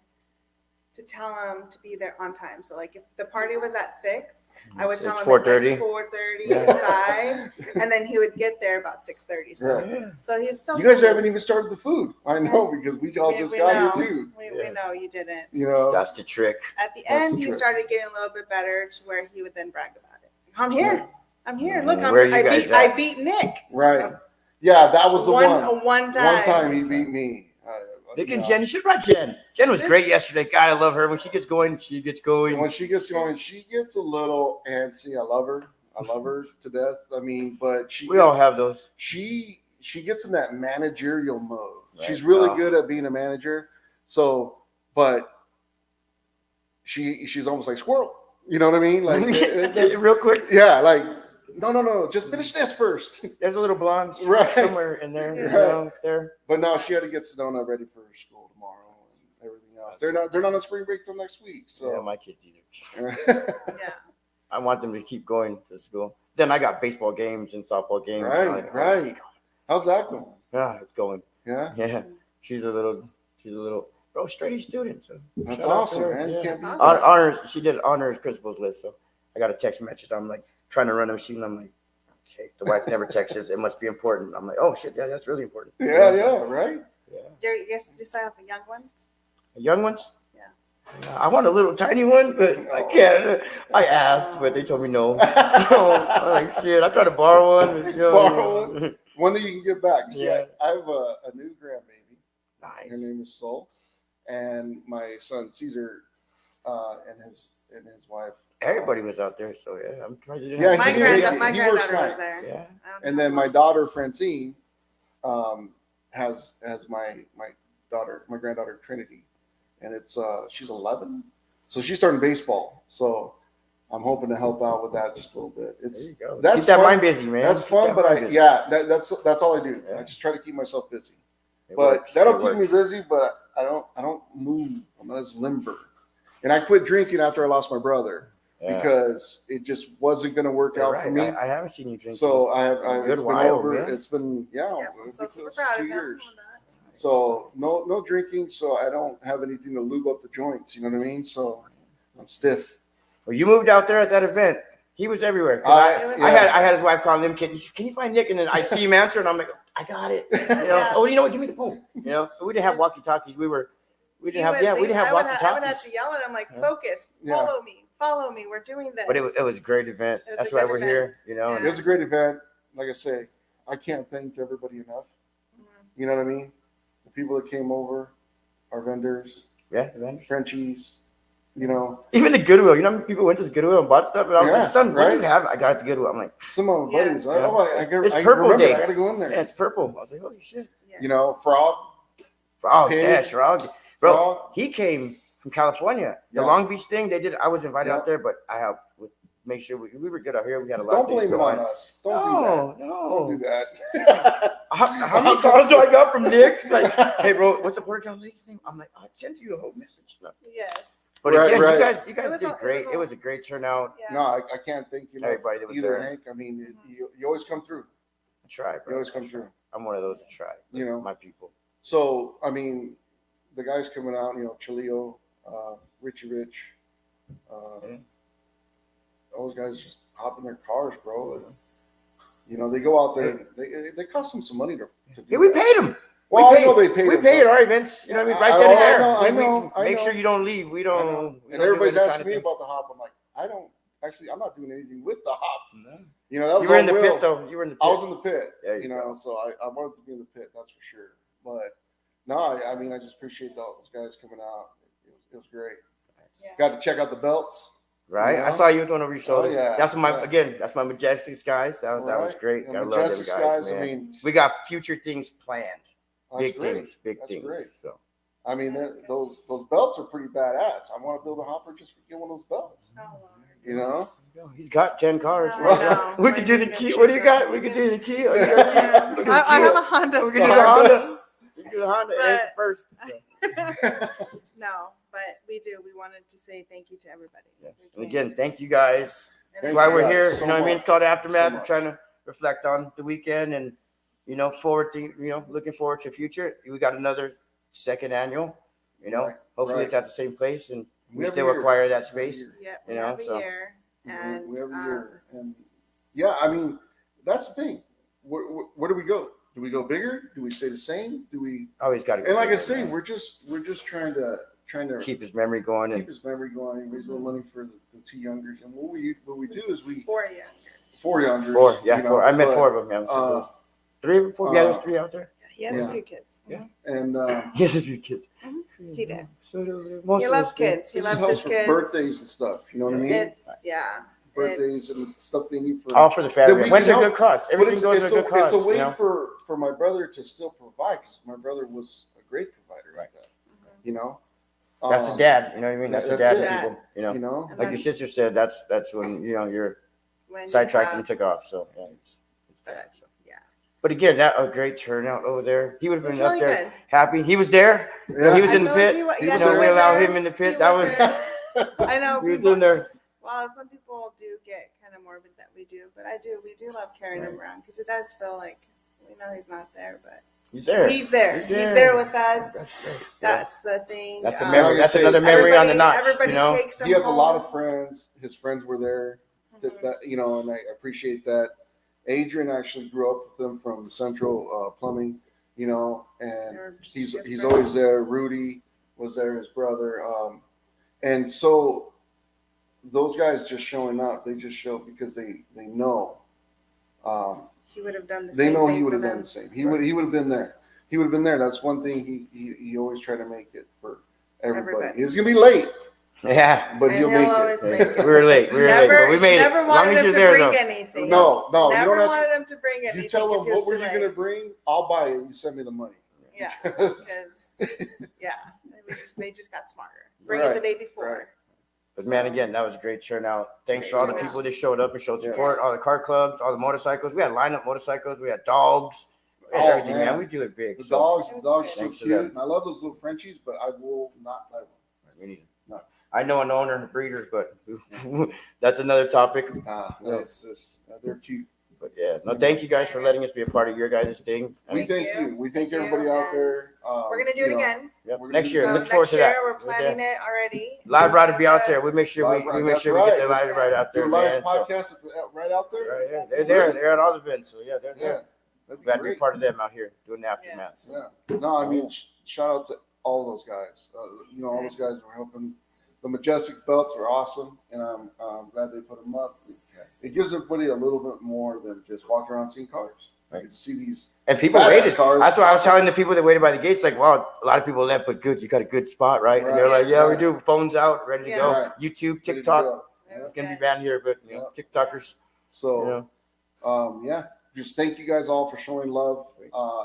to tell him to be there on time. So like if the party was at 6, I would tell him 4:30, 5, and then he would get there about 6:30. So he's still. You guys haven't even started the food. I know because we all just got here too. We know you didn't. That's the trick. At the end, he started getting a little bit better to where he would then brag about it. I'm here. Look, I beat Nick. Right. Yeah, that was the one. One time. One time he beat me. Nick and Jen, you should brought Jen. Jen was great yesterday. God, I love her. When she gets going, she gets going. When she gets going, she gets a little antsy. I love her. I love her to death. I mean, but we all have those. She gets in that managerial mode. Right. She's really good at being a manager. So, but she's almost like Squirrel. You know what I mean? Like real quick. Yeah, like no. Just finish this first. There's a little blonde somewhere in there. You know, it's there. But no, she had to get Sedona ready for school tomorrow and everything else. They're not on spring break till next week. So yeah, my kids either. Yeah. I want them to keep going to school. Then I got baseball games and softball games. Right. How's that going? Yeah, it's going. Yeah. She's a little straight A student. So that's awesome, man. Yeah. That's awesome. Honors. She did honors principal's list. So I got a text message. I'm like trying to run a machine. I'm like, okay. The wife never texts. It must be important. I'm like, oh shit, yeah, that's really important. Yeah, right. Yeah. You guys just have young ones. Young ones. I want a little tiny one, but I can't. I asked, but they told me no. So I'm like, shit, I tried to borrow one. But, borrow one that you can get back. See, I have a new grandbaby. Nice. Her name is Sol, and my son Caesar, and his wife. Everybody was out there, so yeah, I'm trying to do my granddaughter was there. Yeah. And then my daughter Francine, has my granddaughter Trinity. And it's she's 11, so she's starting baseball. So I'm hoping to help out with that just a little bit. There you go. That's keep that mind busy, man. That's fun, but that's all I do. Yeah. I just try to keep myself busy. That'll keep me busy. But I don't move. I'm not as limber. And I quit drinking after I lost my brother because it just wasn't going to work out for me. I haven't seen you drink. So I've good while, man. It's been I'm so super proud 2 years. So no drinking, so I don't have anything to lube up the joints. You know what I mean? So I'm stiff. Well, you moved out there at that event. He was everywhere. I had his wife calling him. Can you find Nick? And then I see him answer, and I'm like, I got it. You know? Oh, you know what? Give me the phone. You know, we didn't have walkie talkies. We didn't have walkie talkies. I would have to yell at him like, focus, follow me. We're doing this. But it was a great event. That's why we're here. You know, it was a great event. Like I say, I can't thank everybody enough. You know what I mean? People that came over, our vendors, the vendors, Frenchies, you know, even the Goodwill. You know, how many people went to the Goodwill and bought stuff, and I was like, "Son, what do you have?" I got it at the Goodwill. I'm like, some of my buddies. It's Purple Day. I gotta go in there. Yeah, it's purple. I was like, "Holy shit!" Yes. You know, Frog, Frog. Bro, he came from California. The Long Beach thing they did. I was invited out there, but I helped with. Make sure we were good out here. We had a lot Don't of things blame it on us. Don't do that. How many calls do I got from Nick? Like, hey, bro, what's the Porter John Lake's name? I'm like, I sent you a whole message. Yes. But again, you guys did great. It was a great turnout. Yeah. No, I can't thank you everybody that was either, there. Hank. I mean, you always come through. I try, bro. You always come through. I'm one of those that try. You know, my people. So, I mean, the guys coming out, you know, Chaleo, Richie Rich, all those guys just hop in their cars, bro. And, you know, they go out there. They cost them some money to do. Yeah, we paid them. Well, I know they paid. We paid at our events. You know what I mean? Right then and there. I know. Make sure you don't leave. We don't. And everybody's asking me about the hop. I'm like, I'm not doing anything with the hop. No. You know, that was you were in the pit, though. You were in the pit. I was in the pit. You know, so I wanted to be in the pit. That's for sure. But no, I mean, I just appreciate all those guys coming out. It was great. Yeah. Got to check out the belts. Right, you know? I saw you with one over your shoulder. Oh, yeah. That's my Majestics guys. That was great. Gotta love them guys, man. I mean, we got future things planned. Big things. Great. So, I mean, those belts are pretty badass. I want to build a hopper just for get one of those belts. You know, he's got 10 cars. We could do the key. What do you got? We could do the key. I have a Honda. We could do the Honda. We could do the Honda first. No. But we wanted to say thank you to everybody. Yes. And again, thank you guys. That's why we're here. You know what I mean? It's called Aftermath. We're trying to reflect on the weekend and, you know, looking forward to the future. We got another second annual, you know, hopefully it's at the same place and we still acquire that space. Yeah, you know, so. And yeah, I mean, that's the thing. Where do we go? Do we go bigger? Do we stay the same? Do we always got to? And like I say, we're just trying to keep his memory going raise a little money for the two youngers. And what we do is 4 youngers. 4 youngers. 4, yeah, you know, 4. I met 4 of them. Yeah, 3 or 4. Yeah, there's 3 out there. He has a few kids. Yeah. And He has a few kids. He did. So He loved kids. He it loved just his helps for kids. birthdays and stuff. You know what I mean? It's Birthdays and stuff they need for all for the family. we Went to a can good cause. Everything goes to a good cause. It's a way you know? for my brother to still provide, because my brother was a great provider like that. You know, That's the dad. You know what I mean? That's the dad to people. You know, And like your sister said, that's when you're sidetracked and took off. So yeah, it's bad. So. Yeah. But again, that a great turnout over there. He would have been up really there good. happy. He was there. Yeah. He was in the feel pit. like We allowed there. him in the pit. He That was was. there. I know. He was in there. Well, some people do get kind of morbid that we do, but we do love carrying him around, because it does feel like we know he's not there, but he's there. He's there with us. That's great. That's the thing. That's a memory. That's another memory on the notch. Everybody you know? takes him He has home. a lot of friends. His friends were there. That you know, and I appreciate that. Adrian actually grew up with them from Central Plumbing, you know, and he's always there. Rudy was there, his brother, and so those guys just showing up. They just show because they know. He would have done the they same. know thing he would have for done them. the same. He would have been there. He would have been there. That's one thing he always tried to make it for everybody. He's gonna be late. Yeah, but he'll make always it. make it. We were late, but we made it. Never As long wanted as him you're to there, bring though. anything. No, Never you don't wanted him to bring anything. You tell him, 'cause he was what were you too going to late. bring? I'll buy it. You send me the money. Yeah, because they just got smarter. Bring it the day before. Right. But man, again, that was a great turnout. Thanks for all the turnout. people that showed up and showed support. All the car clubs, all the motorcycles. We had lineup motorcycles. We had dogs. We had everything, man. We do it big. The so. dogs are so Thanks to cute. them. And I love those little Frenchies, but I will not buy one. We need no. I know an owner of breeders, but that's another topic. They're cute. But yeah, no, thank you guys for letting us be a part of your guys' thing. We thank you. We thank everybody out there. We're gonna do it again. Yep. Next year, look forward to that. Next year, we're planning it already. Lowrider be out there. We make sure we get the Lowrider out there, do a live man. podcast right out there. Right, yeah. They're there. They're at all the events, so yeah, they're there. That'd be Glad to be great. part of them out here doing the aftermath. Yeah. No, I mean, shout out to all those guys. All those guys were helping. The Majestic belts were awesome, and I'm glad they put them up. It gives everybody a little bit more than just walking around seeing cars. Right. To see these and people waited. Cars. That's why I was telling the people that waited by the gates, like, wow, a lot of people left, but good, you got a good spot, right? And they're like, yeah, we do. Phones out, ready to go. Right. YouTube, TikTok. It's gonna be banned here, but TikTokers. So, just thank you guys all for showing love.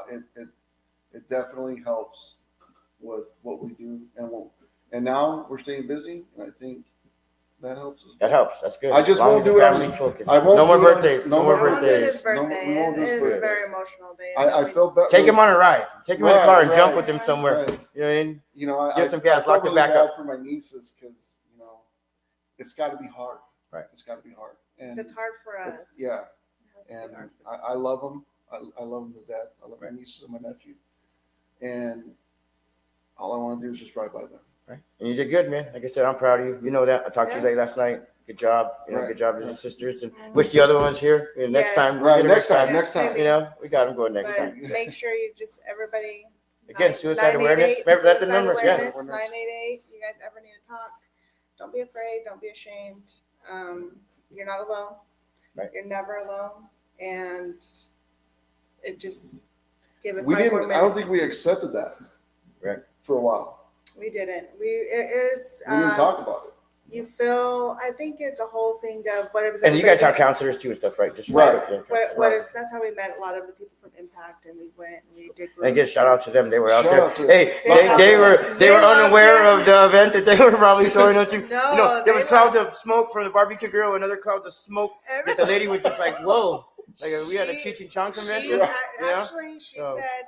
It definitely helps with what we do, and now we're staying busy, and I think that helps us. That helps. That's good. I just won't do it. No more birthdays. No more birthdays. We won't do his birthday. It is a very emotional day. I feel better. Take him on a ride. Take him in the car and jump with him somewhere. Right. You know what I mean? I Give some gas. Lock really it back up. for my nieces because it's got to be hard. Right. It's got to be hard. And it's hard for us. Yeah. And I love them. I love them to death. I love my nieces and my nephew. And all I want to do is just ride by them. Right. And you did good, man. Like I said, I'm proud of you. You know that. I talked to you late last night. Good job. Good job to the sisters. And wish the other ones here. Next time. Right. Next time. We got them going next time. Make sure you just everybody. Again, suicide awareness. Remember that the numbers. 988. You guys ever need to talk? Don't be afraid. Don't be ashamed. You're not alone. Right. You're never alone. And it just give it. We didn't. I don't think we accepted that. Right. For a while. We didn't. We didn't talk about it. You feel. I think it's a whole thing of whatever. And you guys are counselors too and stuff, right? Just That's how we met a lot of the people from Impact, and we went and we did. And again, shout out to them. They were out there. Hey, they were unaware of the event that they were probably showing up to. No, there was clouds of smoke from the barbecue grill, and other clouds of smoke that the lady was just like, whoa. Like we had a Cheech and Chong convention. She said,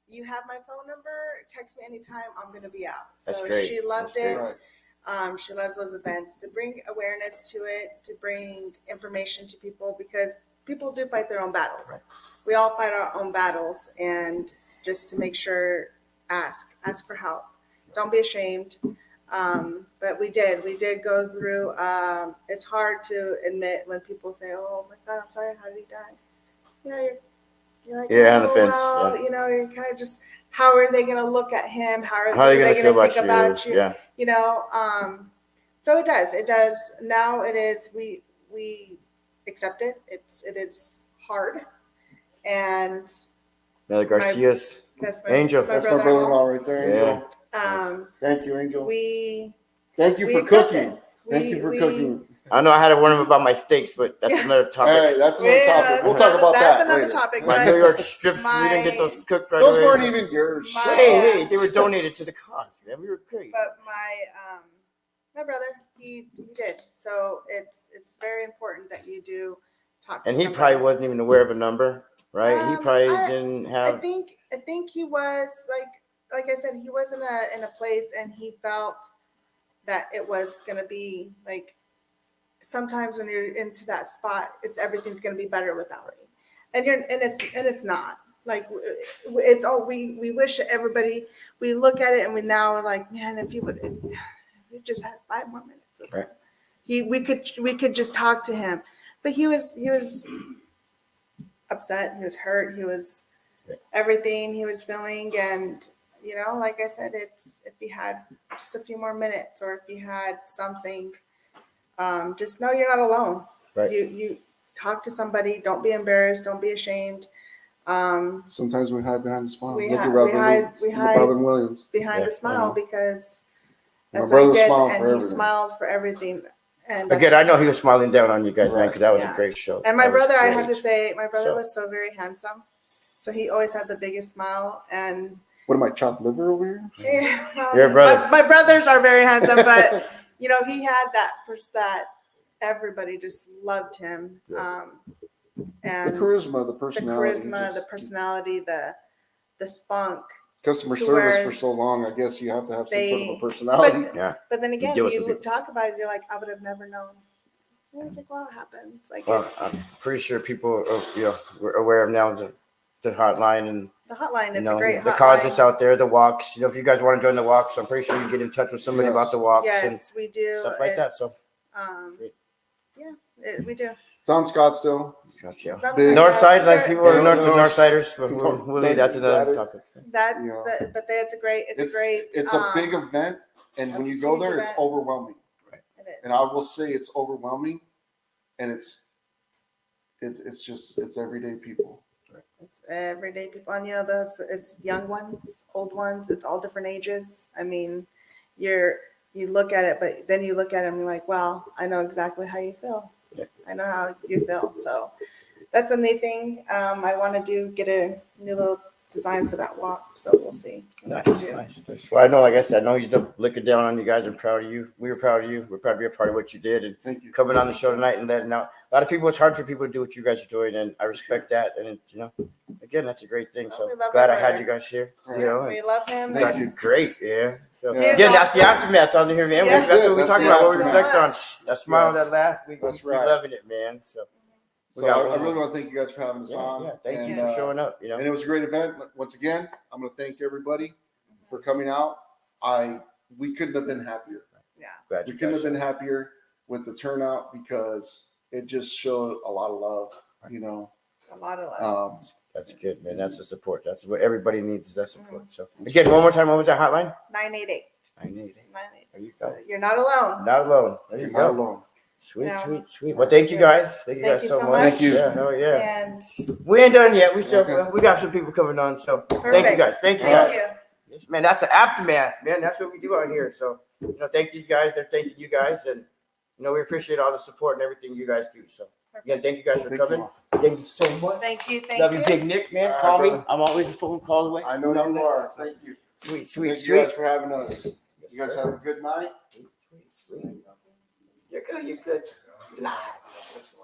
"You have my phone number. Text me anytime. I'm going to be out." So That's great. She loved it. She loves those events to bring awareness to it, to bring information to people because people do fight their own battles. Right. We all fight our own battles, and just to make sure, ask for help. Don't be ashamed. But we did go through. It's hard to admit when people say, "Oh my God, I'm sorry. How did he die?" You're like, on the fence. Well, you're kind of just, how are they going to look at him? How are they going to think about you? Yeah. So it does. Now it is, we accept it. It is hard. and Mel Garcia's Angel. That's my brother-in-law right there, Angel. Yeah. Thank you, Angel. Thank you for cooking. Thank you for cooking. I know I had to warn him about my steaks, but that's another topic. Hey, that's another topic. We'll talk about that. That's another later. topic. My New York strips, we didn't get those cooked right Those away. weren't even yours. Hey, they were donated to the cause, man. We were great. But my brother, he did. So it's very important that you do talk to And he somebody. probably wasn't even aware of a number, right? He probably didn't have. I think he was like I said, he was in a place, and he felt that it was going to be like, sometimes when you're into that spot, everything's going to be better without me, and it's not. Like, it's all we wish everybody. We look at it and we now are like, man, if we just had 5 more minutes of right. we could just talk to him, but he was upset, he was hurt, he was everything he was feeling. And like I said, it's if he had just a few more minutes, or if he had something, just know you're not alone. Right. You talk to somebody. Don't be embarrassed. Don't be ashamed. Sometimes we hide behind the smile. We Look hide- at Robin, we hide- Robin Williams. behind the smile, because My that's what he brother did, smiled and for he everything. smiled for everything. And Again, I know he was smiling down on you guys, man, because that was Yeah. a great show. And my That was brother, I great. had to say, my brother So- was so very handsome. So he always had the biggest smile. And What am I, chopped liver over here? Your brother. My brothers are very handsome, but he had that everybody just loved him. And The charisma, the the personality. personality, the spunk. Customer to service where for so long, I guess you have to have some sort of they- a personality. Yeah. But then again, deal with you some people. talk about it, you're like, I would have never known. And it's like, well, it happens. Like, Well, I'm pretty sure people, were aware of now the hotline and the hotline, it's a great the hotline. causes out there, the walks. If you guys want to join the walks, I'm pretty sure you can get in touch with somebody Yes. about the walks Yes, we do. and stuff like that. So, Sweet. We do. It's on Scottsdale. Sometimes North side, like they're- people are north of No, Northsiders, but don't- we'll leave that to the don't- topic. That's you know. but it's a great. It's great. It's a big event, and when you go huge there, it's event. overwhelming. It is. And I will say it's overwhelming, and it's everyday people. It's everyday people, and it's young ones, old ones. It's all different ages. I mean, you look at it, but then you look at it and you're like, wow, I know exactly how you feel. Yeah. I know how you feel. So that's a new thing. I want to get a new little design for that walk. So we'll see. Nice. Well, I know, like I said, I know he's looking down on you guys. I'm proud of you. We were proud of you. We're proud to be a part of what you did and Thank you. coming on the show tonight and letting out. A lot of people, it's hard for people to do what you guys are doing, and I respect that. And again, that's a great thing. So We love glad our I had brother. you guys here. Right. We love him. You guys are great, yeah. So Yeah. again, that's the aftermath on here, man. Yes. That's what we That's talk the about. What we aftermath. reflect on. That smile, that laugh. That's we're right. loving it, man. So So I really want to thank you guys for having us yeah, on. thank you And, for showing up. And it was a great event. Once again, I'm going to thank everybody for coming out. We couldn't have been happier. Yeah. Glad We you couldn't guys have been happier with the turnout, because it just showed a lot of love. A lot of love. That's good, man. That's the support. That's what everybody needs, is that support. So again, one more time, what was that hotline? 988. 988. 988. There you go. You're not alone. Not alone. There you Not go. alone. Sweet, Yeah. sweet, sweet. Well, thank you guys. Thank you Thank guys you so so much. much. Thank you. Yeah, hell yeah. And We ain't done yet. Okay. We got some people coming on. So thank you perfect. guys. Thank you Thank guys. you. Yes, man, that's the aftermath, man. That's what we do out here. So, thank these guys. They're thanking you guys. And, we appreciate all the support and everything you guys do. So, again, thank you guys for Thank coming. you. Thank you so much. Thank you. Love you, Big Nick, man. All right, Call me. brother. I'm always a phone call away. I know you that. are. Thank you. Sweet, Thank sweet, you guys sweet. for having us. Yes, You guys sir. have a good night. Sweet. You're good. You're good. Live.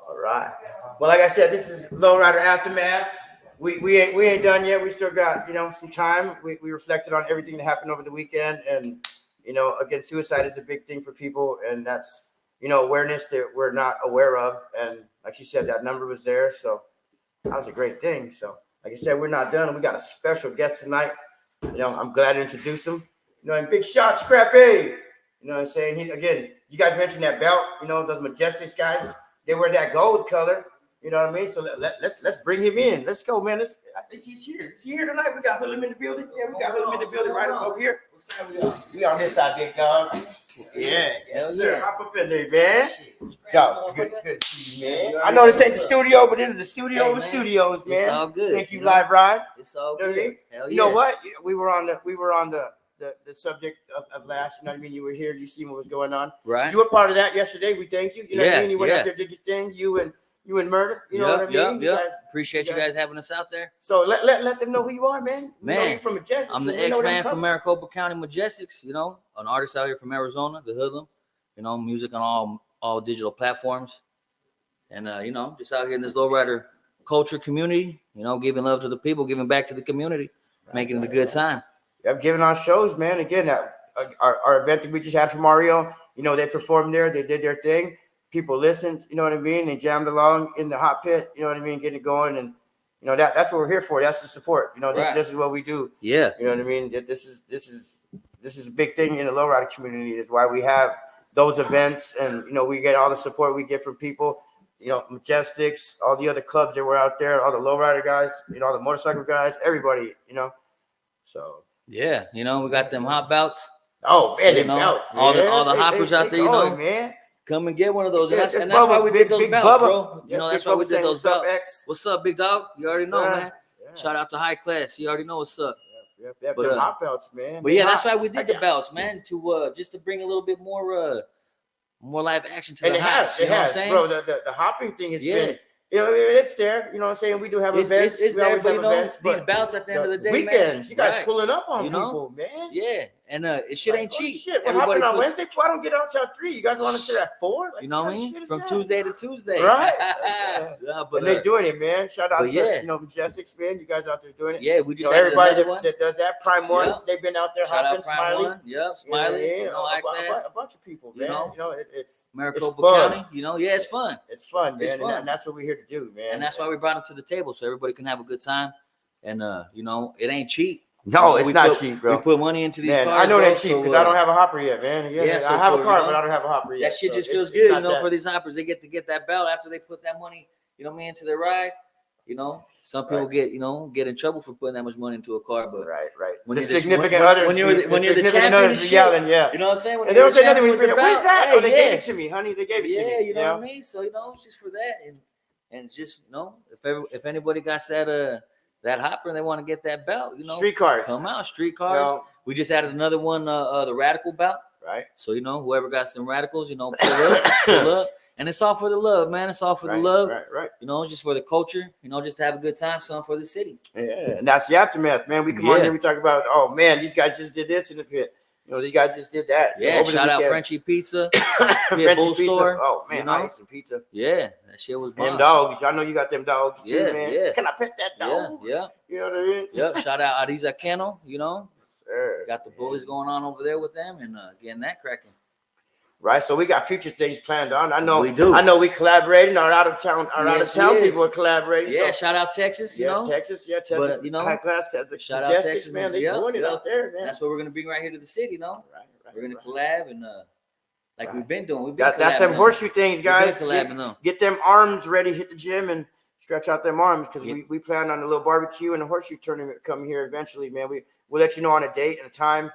All right. Well, like I said, this is Lowrider Aftermath. We ain't done yet. We still got some time. We reflected on everything that happened over the weekend, and again, suicide is a big thing for people, and that's awareness that we're not aware of. And like she said, that number was there, so that was a great thing. So like I said, we're not done. We got a special guest tonight. I'm glad to introduce him. And big shot, Scrappy. You know what I'm saying? You guys mentioned that belt. Those Majestics guys. They wear that gold color. You know what I mean? So let's bring him in. Let's go, man. I think he's here. Is he here tonight? We got Hoodlum in the building. Yeah, we got Hoodlum in the building right over here. We on this side, big dog. Yeah, yes, sir. Hop up in there, man. Yo, good to see you, man. I know this ain't the studio, but this is the studio of studios, man. It's all good. Thank you, Lowrider. It's all good. You know what? We were on the subject of last, you know what I mean? You were here, you seen what was going on. Right. You were part of that yesterday. We thanked you. You know what I mean? You went out there, did your thing. You and Murder. You know what I mean? Yeah. Appreciate you guys having us out there. So let them know who you are, man. Man, you know, you're from Majestics. I'm the X-Man from Maricopa County Majestics, you know, an artist out here from Arizona, the Hoodlum, you know, music on all digital platforms. And, you know, just out here in this Lowrider culture community, you know, giving love to the people, giving back to the community, making it a good time. I'm giving on shows, man. Again, our event that we just had for Mario, you know, they performed there. They did their thing. People listened, you know what I mean? They jammed along in the hot pit, you know what I mean? Getting it going. And, you know, that's what we're here for. That's the support. You know, this is what we do. Yeah. You know what I mean? This is a big thing in the Lowrider community. Is why we have those events. And, you know, we get all the support we get from people. You know, Majestics, all the other clubs that were out there, all the Lowrider guys, you know, all the motorcycle guys, everybody, you know. So. Yeah, you know, we got them hot belts. Oh, man, so, belts, all the hoppers out there, you know. Man. Come and get one of those. And that's why we did those belts, bro. You know, that's why we did those belts. What's up, big dog? You already know, man. Shout out to High Class. You already know what's up. Yeah, but hot belts, man. But yeah, that's why we did the belts, man, to just to bring a little bit more live action to the house. You know what I'm saying? Bro, the hopping thing has been, you know, it's there. You know what I'm saying? We do have events. It's we there, always but have you know, events. these belts at the end of the day, weekends, man. You guys pulling up on people, man. Yeah, and it shit ain't cheap. Shit, we're hopping on Wednesday. I don't get out till 3. You guys want to sit at 4? Like, you know what I mean? From Tuesday to Tuesday, right? Yeah, but and they're doing it, man. Shout out to you know Majestics, man. You guys out there doing it. Yeah, we just everybody that does that. Prime One, they've been out there Shout hopping. Out Prime Smiley, One. Yep, Smiley. You know, a bunch of people, man. You know, it's Maricopa County. You know, yeah, it's fun. It's fun, man. And that's what we're here to do, man. And that's why we brought them to the table so everybody can have a good time. And you know, it ain't cheap. No, it's not cheap, bro. We put money into these cars. I know that's cheap because I don't have a hopper yet, man. Yeah, I have a car, but I don't have a hopper yet. That shit just feels good, you know, for these hoppers. They get to get that belt after they put that money, you know, into their ride. You know, some people get in trouble for putting that much money into a car, but right. When the significant others, when you're the champion, yelling, you know what I'm saying? When and they don't say nothing when you bring it. What is that? Hey, they gave it to me, honey. They gave it to me. Yeah, you know what I mean. So you know, it's just for that, and just you know, if anybody got that hopper and they want to get that belt, you know, street cars, come out, street cars. We just added another one, the Radical belt. Right. So you know, whoever got some radicals, you know, pull up. And it's all for the love, man. It's all for the love. Right. You know, just for the culture, you know, just to have a good time, something for the city. Yeah, and that's the aftermath, man. We come on here, we talk about, oh, man, these guys just did this in the pit. You know, these guys just did that. Yeah, shout out Frenchie Pizza. Frenchie Pizza. Store. Oh, man, you know? I ate some pizza. Yeah, that shit was bomb. Them dogs. I know you got them dogs, too, man. Yeah. Can I pet that dog? Yeah. You know what I mean? Yep, shout out Ariza Kennel, you know. Sir. Got the bullies going on over there with them and getting that cracking. Right, so we got future things planned on. I know we do. I know we collaborating. Our out of town people are collaborating. Yeah, shout out Texas. You know, Texas. But, you know, High Class Texas. Shout out Texas, man. They doing it out there, man. That's what we're gonna bring right here to the city. You know, we're gonna collab and like we've been doing. That's them horseshoe things, guys. Collabing get them arms ready. Hit the gym and stretch out them arms because we plan on a little barbecue and a horseshoe tournament coming here eventually, man. We'll let you know on a date and a time.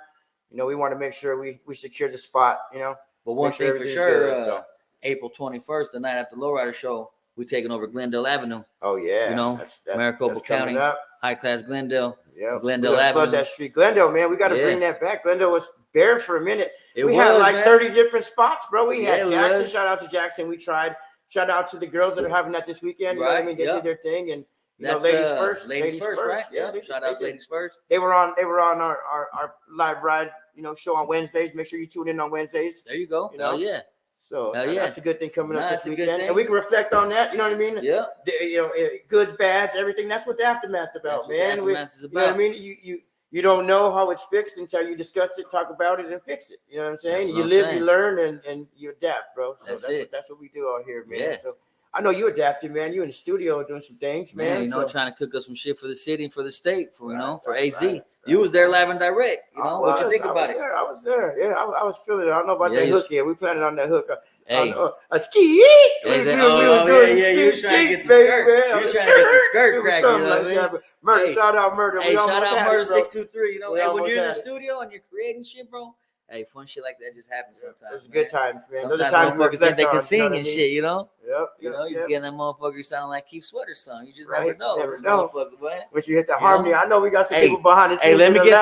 You know, we want to make sure we secure the spot. You know. But one thing for sure, April 21st, the night after Lowrider show, we're taking over Glendale Avenue. Oh, yeah. You know, Maricopa County, High Class Glendale. Yeah, Glendale Avenue. Flood that street. Glendale, man, we got to bring that back. Glendale was bare for a minute. We had like 30 different spots, bro. We had Jackson. Shout out to Jackson. We tried. Shout out to the girls that are having that this weekend. You know what I mean? They did their thing. And, you know, ladies first. Ladies first, right? Yeah, shout out to ladies first. They were on our live ride, you know, show on Wednesdays. Make sure you tune in on Wednesdays. There you go. You know? Yeah. So that's a good thing coming up this weekend. And we can reflect on that. You know what I mean? Yeah. You know, goods, bads, everything. That's what the aftermath about, man. The aftermath is about. You know what I mean? You don't know how it's fixed until you discuss it, talk about it, and fix it. You know what I'm saying? You live, you learn, and you adapt, bro. So that's what we do out here, man. Yeah. So I know you adapted, man. You in the studio doing some things, man. You know, trying to cook up some shit for the city and for the state, for AZ. You was there live and direct. You know what you think about it? I was there. Yeah, I was feeling it. I don't know about that hook yet. We planted on that hook. Hey, a ski. We was doing you were trying to get the skirt. You were trying to get the skirt crack. You know what I mean? Murder, shout out Murder. Hey, shout out Murder 623. You know, hey, when you're in the studio and you're creating shit, bro. Hey, fun shit like that just happens sometimes. It's a good time, man. Sometimes motherfuckers think they can sing and shit, you know? Yep. You know, you getting that motherfucker sound like Keith Sweater's song. You just never know. Never know. Boy. Once you hit the harmony, I know we got some people behind the scenes. Hey, let me get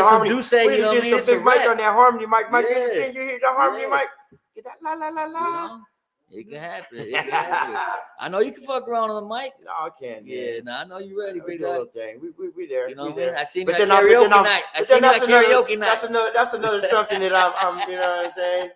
some Duce, you know what I mean? Some big mic on that harmony mic. Mike, you hear the harmony mic? Get that la la la la. It can happen. It can happen. I know you can fuck around on the mic. No, I can't. Yeah, no, I know you ready, big guy. We there. You know what I mean? I seen you at karaoke night. I seen you at karaoke night. That's another something that I'm you know what I'm saying?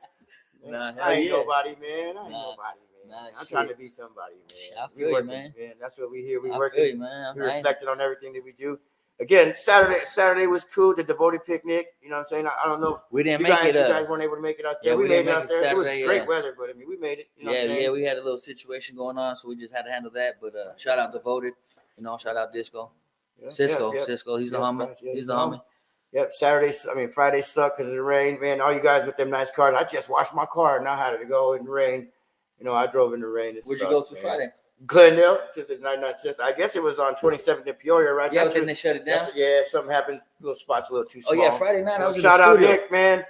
Nah, I ain't nobody, man. I'm trying to be somebody, man. I feel you, man. That's what we here. We working. We reflected on everything that we do. Again, Saturday was cool. The Devoted picnic. You know what I'm saying? I don't know. We didn't make it. You guys weren't able to make it out there. Yeah, we made it out there. Saturday, it was great weather, but I mean, we made it. You know yeah, we had a little situation going on, so we just had to handle that. But shout out Devoted. You know, shout out Disco. Cisco. He's the homie. He's the homie. Yep. Friday sucked because of the rain, man. All you guys with them nice cars. I just washed my car and I had to go in the rain. You know, I drove in the rain. Where'd you go to Friday? Glendale to the 99 cents. I guess it was on 27th in Peoria, right? Yeah, but then they shut it down. Yeah, something happened. Little spots a little too small. Oh yeah, Friday night. I was shout out Nick, man.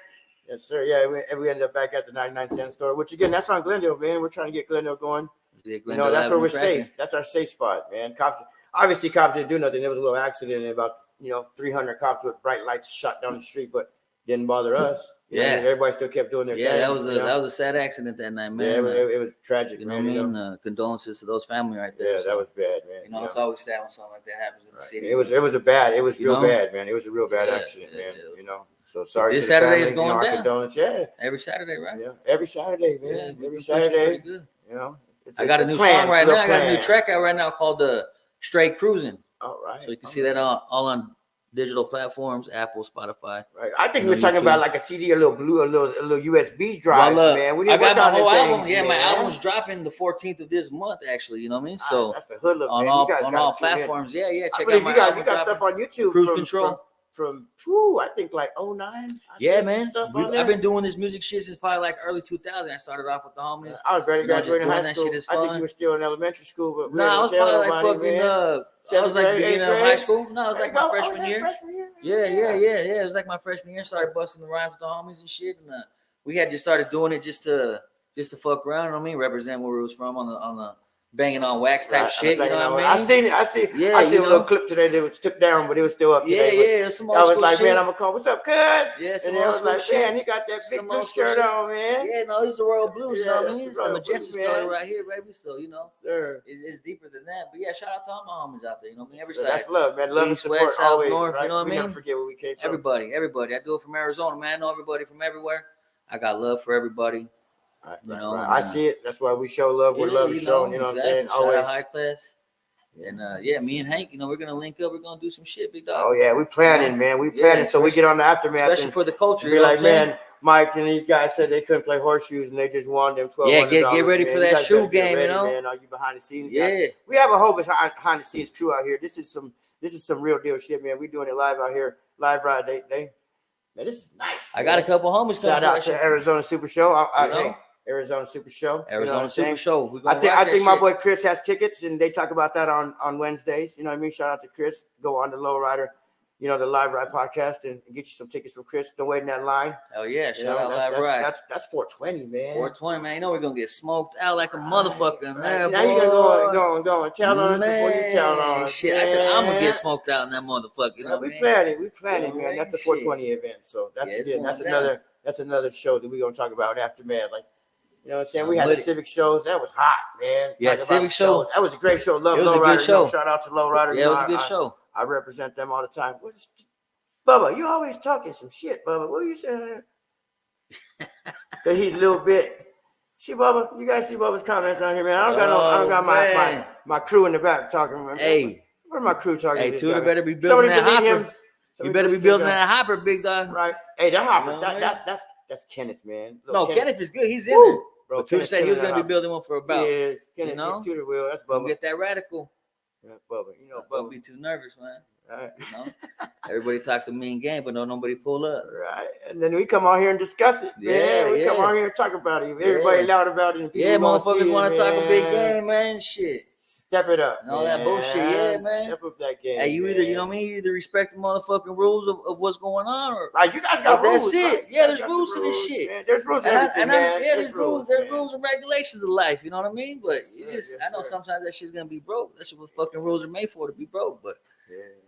Yes, sir. Yeah, we ended up back at the 99-cent store, which again, that's on Glendale, man. We're trying to get Glendale going. Yeah, Glendale, you know, that's where we're safe. That's our safe spot, man. Cops didn't do nothing. There was a little accident and about 300 cops with bright lights shot down the street, but didn't bother us. Everybody still kept doing their thing. That was a sad accident that night, man. Yeah, it was tragic. You know what I mean? Condolences to those family right there. Yeah, that was bad, man. You know, it's always sad when something like that happens in the city. It was real bad, man. It was a real bad accident, man. You know, so sorry. This Saturday is going down. Condolences, every Saturday, right? Yeah, every Saturday, man. Every Saturday. You know, I got a new song right now. I got a new track out right now called "Straight Cruising." All right. So you can see that all on digital platforms, Apple, Spotify. Right. I think we were talking about like a CD, a little USB drive, man. We I got my whole album. Yeah, my album's dropping the 14th of this month, actually. You know what I mean? So that's the hoodlum, on man. all platforms. Yeah. Check out my album. You got stuff on YouTube. Cruise Control. From I think like 09. Yeah, man. I've been doing this music shit since probably like early 2000. I started off with the homies. I was barely graduating high school. I think you were still in elementary school, but I was probably like fucking I was like beginning of high school. No, it was like my freshman year. Yeah. It was like my freshman year. Started busting the rhymes with the homies and shit, and we had just started doing it just to fuck around. You know what I mean? Represent where we was from on the banging on wax type shit. You know what I mean? I see a little clip today that was took down, but it was still up today. Yeah. Some old I was like, shit. man, I'm gonna call. What's up, cuz? Yeah, and I was like, man, he got that big blue shirt on, man. Yeah, no, this is the Royal Blues. You know what I mean? It's the Majestic color right here, baby. So sir, it's deeper than that. But yeah, shout out to all my homies out there. You know what I mean? Every side. That's love, man. Love and support West, South, always. North. Right? You know what I mean? Never forget where we came from. Everybody. I do it from Arizona, man. I know everybody from everywhere. I got love for everybody. Right. I see it. That's why we show love. We're love shown. You know what I'm saying? Always high class. And me and Hank, we're gonna link up. We're gonna do some shit, big dog. Oh yeah, we planning, man. We planning, so we get on the aftermath, especially for the culture. Be like, man, Mike and these guys said they couldn't play horseshoes and they just won them $1,200. Yeah, get ready for that shoe game, ready, you know. Man. Are you behind the scenes? Yeah, guys? We have a whole behind the scenes crew out here. This is some real deal shit, man. We doing it live out here, live ride. They man, this is nice. I got a couple homies. Shout out to Arizona Super Show. Arizona Super Show. Super Show. I think my boy Chris has tickets, and they talk about that on Wednesdays. You know what I mean? Shout out to Chris. Go on the Lowrider, the Live Ride podcast, and get you some tickets from Chris. Don't wait in that line. Oh yeah, shout out Live Ride. That's 420, man. 420, man. You know we're gonna get smoked out like a motherfucker in there. Now you gotta go and tell on us before you tell on us. Shit, man. I said I'm gonna get smoked out in that motherfucker. You know we planning, man. That's a 420 event. So that's another show that we're gonna talk about after, man. Like. You know what I'm saying? We had the Civic shows. That was hot, man. Yeah, Civic shows. That was a great show. Love Lowrider. Good show. Shout out to Lowrider. Yeah, it was a good show. I represent them all the time. Bubba, you always talking some shit, Bubba. What are you saying? Because he's a little bit. See, Bubba? You guys see Bubba's comments on here, man. I don't got my crew in the back talking. Man. Hey. Where's my crew talking? Hey, Tudor better be building that hopper. You better be building that hopper, big dog. Right. Hey, that hopper, that's Kenneth, man. Kenneth is good. He's in there. Bro, Tudor said he was going to be building one for about. Yes, Kenneth, Tudor will. That's Bubba. Get that radical. Yeah, Bubba. Bubba be too nervous, man. Right. You know, everybody talks a mean game, but nobody pull up. Right. And then we come on here and discuss it. Yeah, we come yeah. on here and talk about it. Everybody loud about it. And people Motherfuckers want to talk a big man. game, man. Shit. Step it up. And all that bullshit. Yeah, man. Step up that game. Hey, you either, you know what I mean? You either respect the motherfucking rules of what's going on, or like you guys got rules. That's it. Right? Yeah, there's rules to this shit. Man. There's rules to everything, man. Yeah, there's rules. There's rules and regulations of life. You know what I mean? But it's just, I know sometimes that shit's gonna be broke. That's what fucking rules are made for, to be broke. But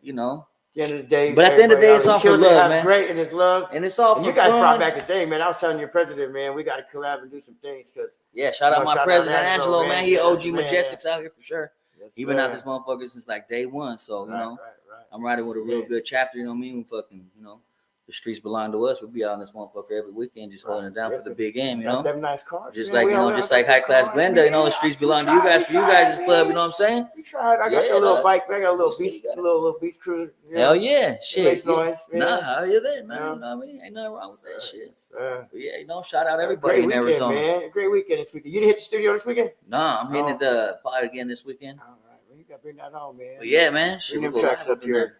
you know. At the end of the day, but at the end of the day, it's all for love, man. Great, and it's love, and it's all for you guys fun. brought back the thing, man. I was telling your president, man, we got to collab and do some things, cause shout out my president Angelo, man. He OG man. Majestics out here for sure. Yes, He been out this motherfucker since like day one, so you know, I'm riding with a real good chapter. You know what I mean? Fucking, you know. The streets belong to us. We'll be out in this motherfucker every weekend, just holding it down for the big game, you know. Them nice cars, just like, you know, just like High Class Glendale, you know, the streets belong to you guys for you guys' club. You know what I'm saying? You tried. I got the little bike. I got a little beach cruiser. Hell yeah, shit. Makes noise. Nah, you're there, man. You know what I mean? Ain't nothing wrong with that shit. But yeah, you know, shout out everybody in Arizona. Man, great weekend this weekend. You didn't hit the studio this weekend? Nah, I'm hitting the pod again this weekend. All right, well, you got to bring that on, man. But yeah, man. Shit, bring them tracks up here.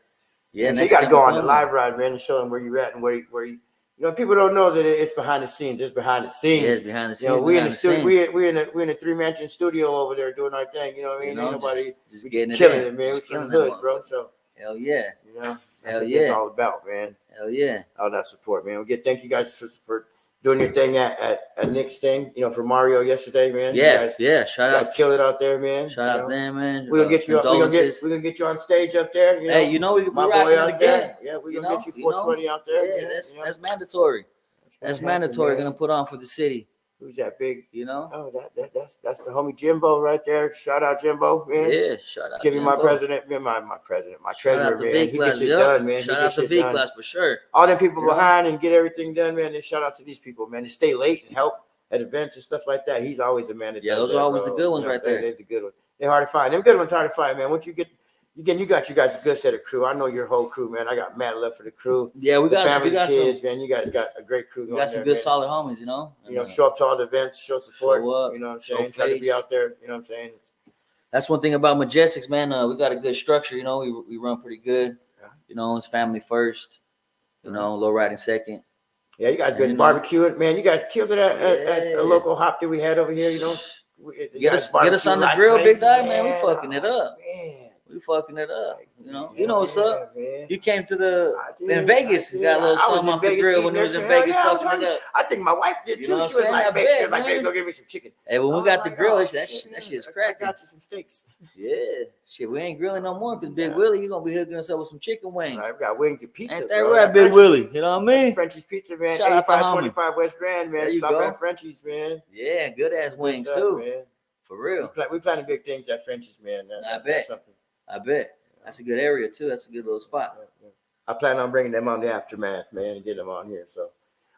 Yeah, so you got to go on the live ride, man, and show them where you at and where you know, people don't know that it's behind the scenes. It's behind the scenes. Yeah, it's behind the scenes. You know, we in the studio. We're in a 3-mansion studio over there doing our thing. You know what I mean? Ain't nobody just getting killing it, man. We from the hood, bro. So hell yeah, you know, that's what it's all about, man. Hell yeah, all that support, man. Thank you guys for doing your thing at Nick's thing. You know, for Mario yesterday, man. Yeah, shout out. You guys kill it out there, man. Shout out them, man. We're gonna get you up. We're gonna get you on stage up there. You know? Hey, you know we my boy out there. Yeah, we're gonna get you 420 out there. Yeah, that's mandatory. That's mandatory. Gonna put on for the city. Who's that big? You know? Oh, that's the homie Jimbo right there. Shout out Jimbo, man. Yeah, shout out. Jimmy, my president, man, my president, my treasurer, man. He gets it done, man. Shout out to V Class for sure. All them people behind and get everything done, man. And shout out to these people, man. They stay late and help at events and stuff like that. He's always a man that does those are always the good ones right there. They're the good ones. They're hard to find. Them good ones hard to find, man. Once you get. Again, you got you guys a good set of crew. I know your whole crew, man. I got mad love for the crew. Yeah, we got kids, man. You guys got a great crew. We got some good, solid homies, you know. You know, show up to all the events, show support. Show up, you know what I'm saying? Try to be out there. You know what I'm saying? That's one thing about Majestics, man. We got a good structure. You know, we run pretty good. You know, it's family first. You know, Lowrider second. Yeah, you guys been barbecuing, man. You guys killed it at a local hop that we had over here. You know, get us on the grill, big dog, man. We fucking it up. Man. We fucking it up, you know. You know what's up. Man. You came to in Vegas. You got a little something off the grill when you was in Vegas fucking it up. I think my wife did too. She was like, baby, go give me some chicken. Hey, when we got the grill, that shit's cracking. I got you some steaks. Yeah, shit, we ain't grilling no more because Big Willie, you gonna be hooking us up with some chicken wings. I've got wings and pizza. Ain't that right, Big Willie? You know what I mean? Frenchie's Pizza, man. Shout 8525 West Grand, man. Stop at Frenchie's, man. Yeah, good ass wings too, man. For real. We planning big things at Frenchie's, man. I bet. That's a good area too. That's a good little spot. I plan on bringing them on the aftermath, man, and get them on here. So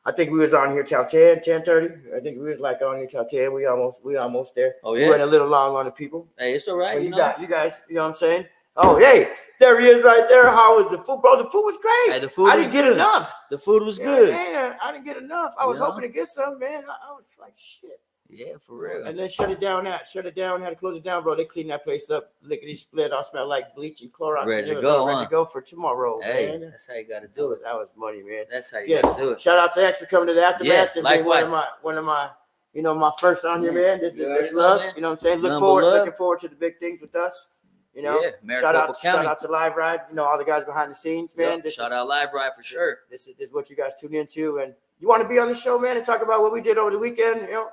I think we was on here till 10:30. I think we was like on here till 10. We almost there. Oh yeah. We went a little long on the people. Hey, it's all right. Well, you guys, you know what I'm saying? Oh, hey, there he is right there. How was the food, bro? The food was great. Hey, the food. I didn't get enough. The food was good. Man, I didn't get enough. I was hoping to get some, man. I was like, shit. Yeah, for real. And then shut it down. Had to close it down, bro. They cleaned that place up. Lickety split. All smelled like bleach and Clorox. Ready to go for tomorrow, hey, man. That's how you got to do it. That was money, man. That's how you got to do it. Shout out to X for coming to the aftermath. Yeah, likewise. One of my, you know, my first on here, man. This love. Man. You know what I'm saying? Looking forward to the big things with us. You know, shout out to Live Ride. You know, all the guys behind the scenes, man. Shout out Live Ride for sure. This is what you guys tune into, and you want to be on the show, man, and talk about what we did over the weekend. You know,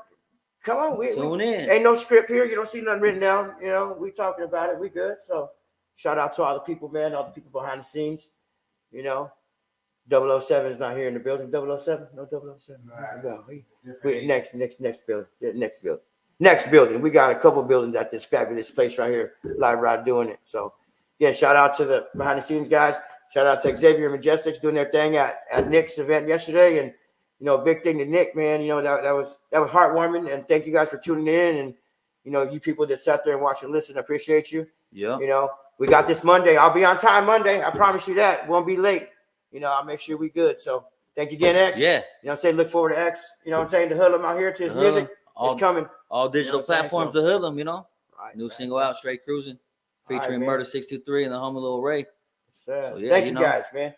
come on, we in. Ain't no script here. You don't see nothing written down. You know, we talking about it. We good. So, shout out to all the people, man. All the people behind the scenes. You know, 007 is not here in the building. 007, no 007. Right. No, next building. Yeah, next building. Next building. We got a couple buildings at this fabulous place right here. Live Ride doing it. So, yeah, shout out to the behind the scenes guys. Shout out to Xavier Majestics doing their thing at Nick's event yesterday. And, you know, big thing to Nick, man. You know, that was heartwarming. And thank you guys for tuning in. And, you know, you people that sat there and watched and listened, I appreciate you. Yeah. You know, we got this Monday. I'll be on time Monday. I promise you that. Won't be late. You know, I'll make sure we good. So, thank you again, X. Yeah. You know what I'm saying? Look forward to X. You know what I'm saying? To hoodlum out here to his music. It's coming. All digital platforms to hoodlum, you know. Right, New single out, Straight Cruising, featuring Murder 623 and the homie Lil Ray. So, yeah, thank you you know. guys, man. Thank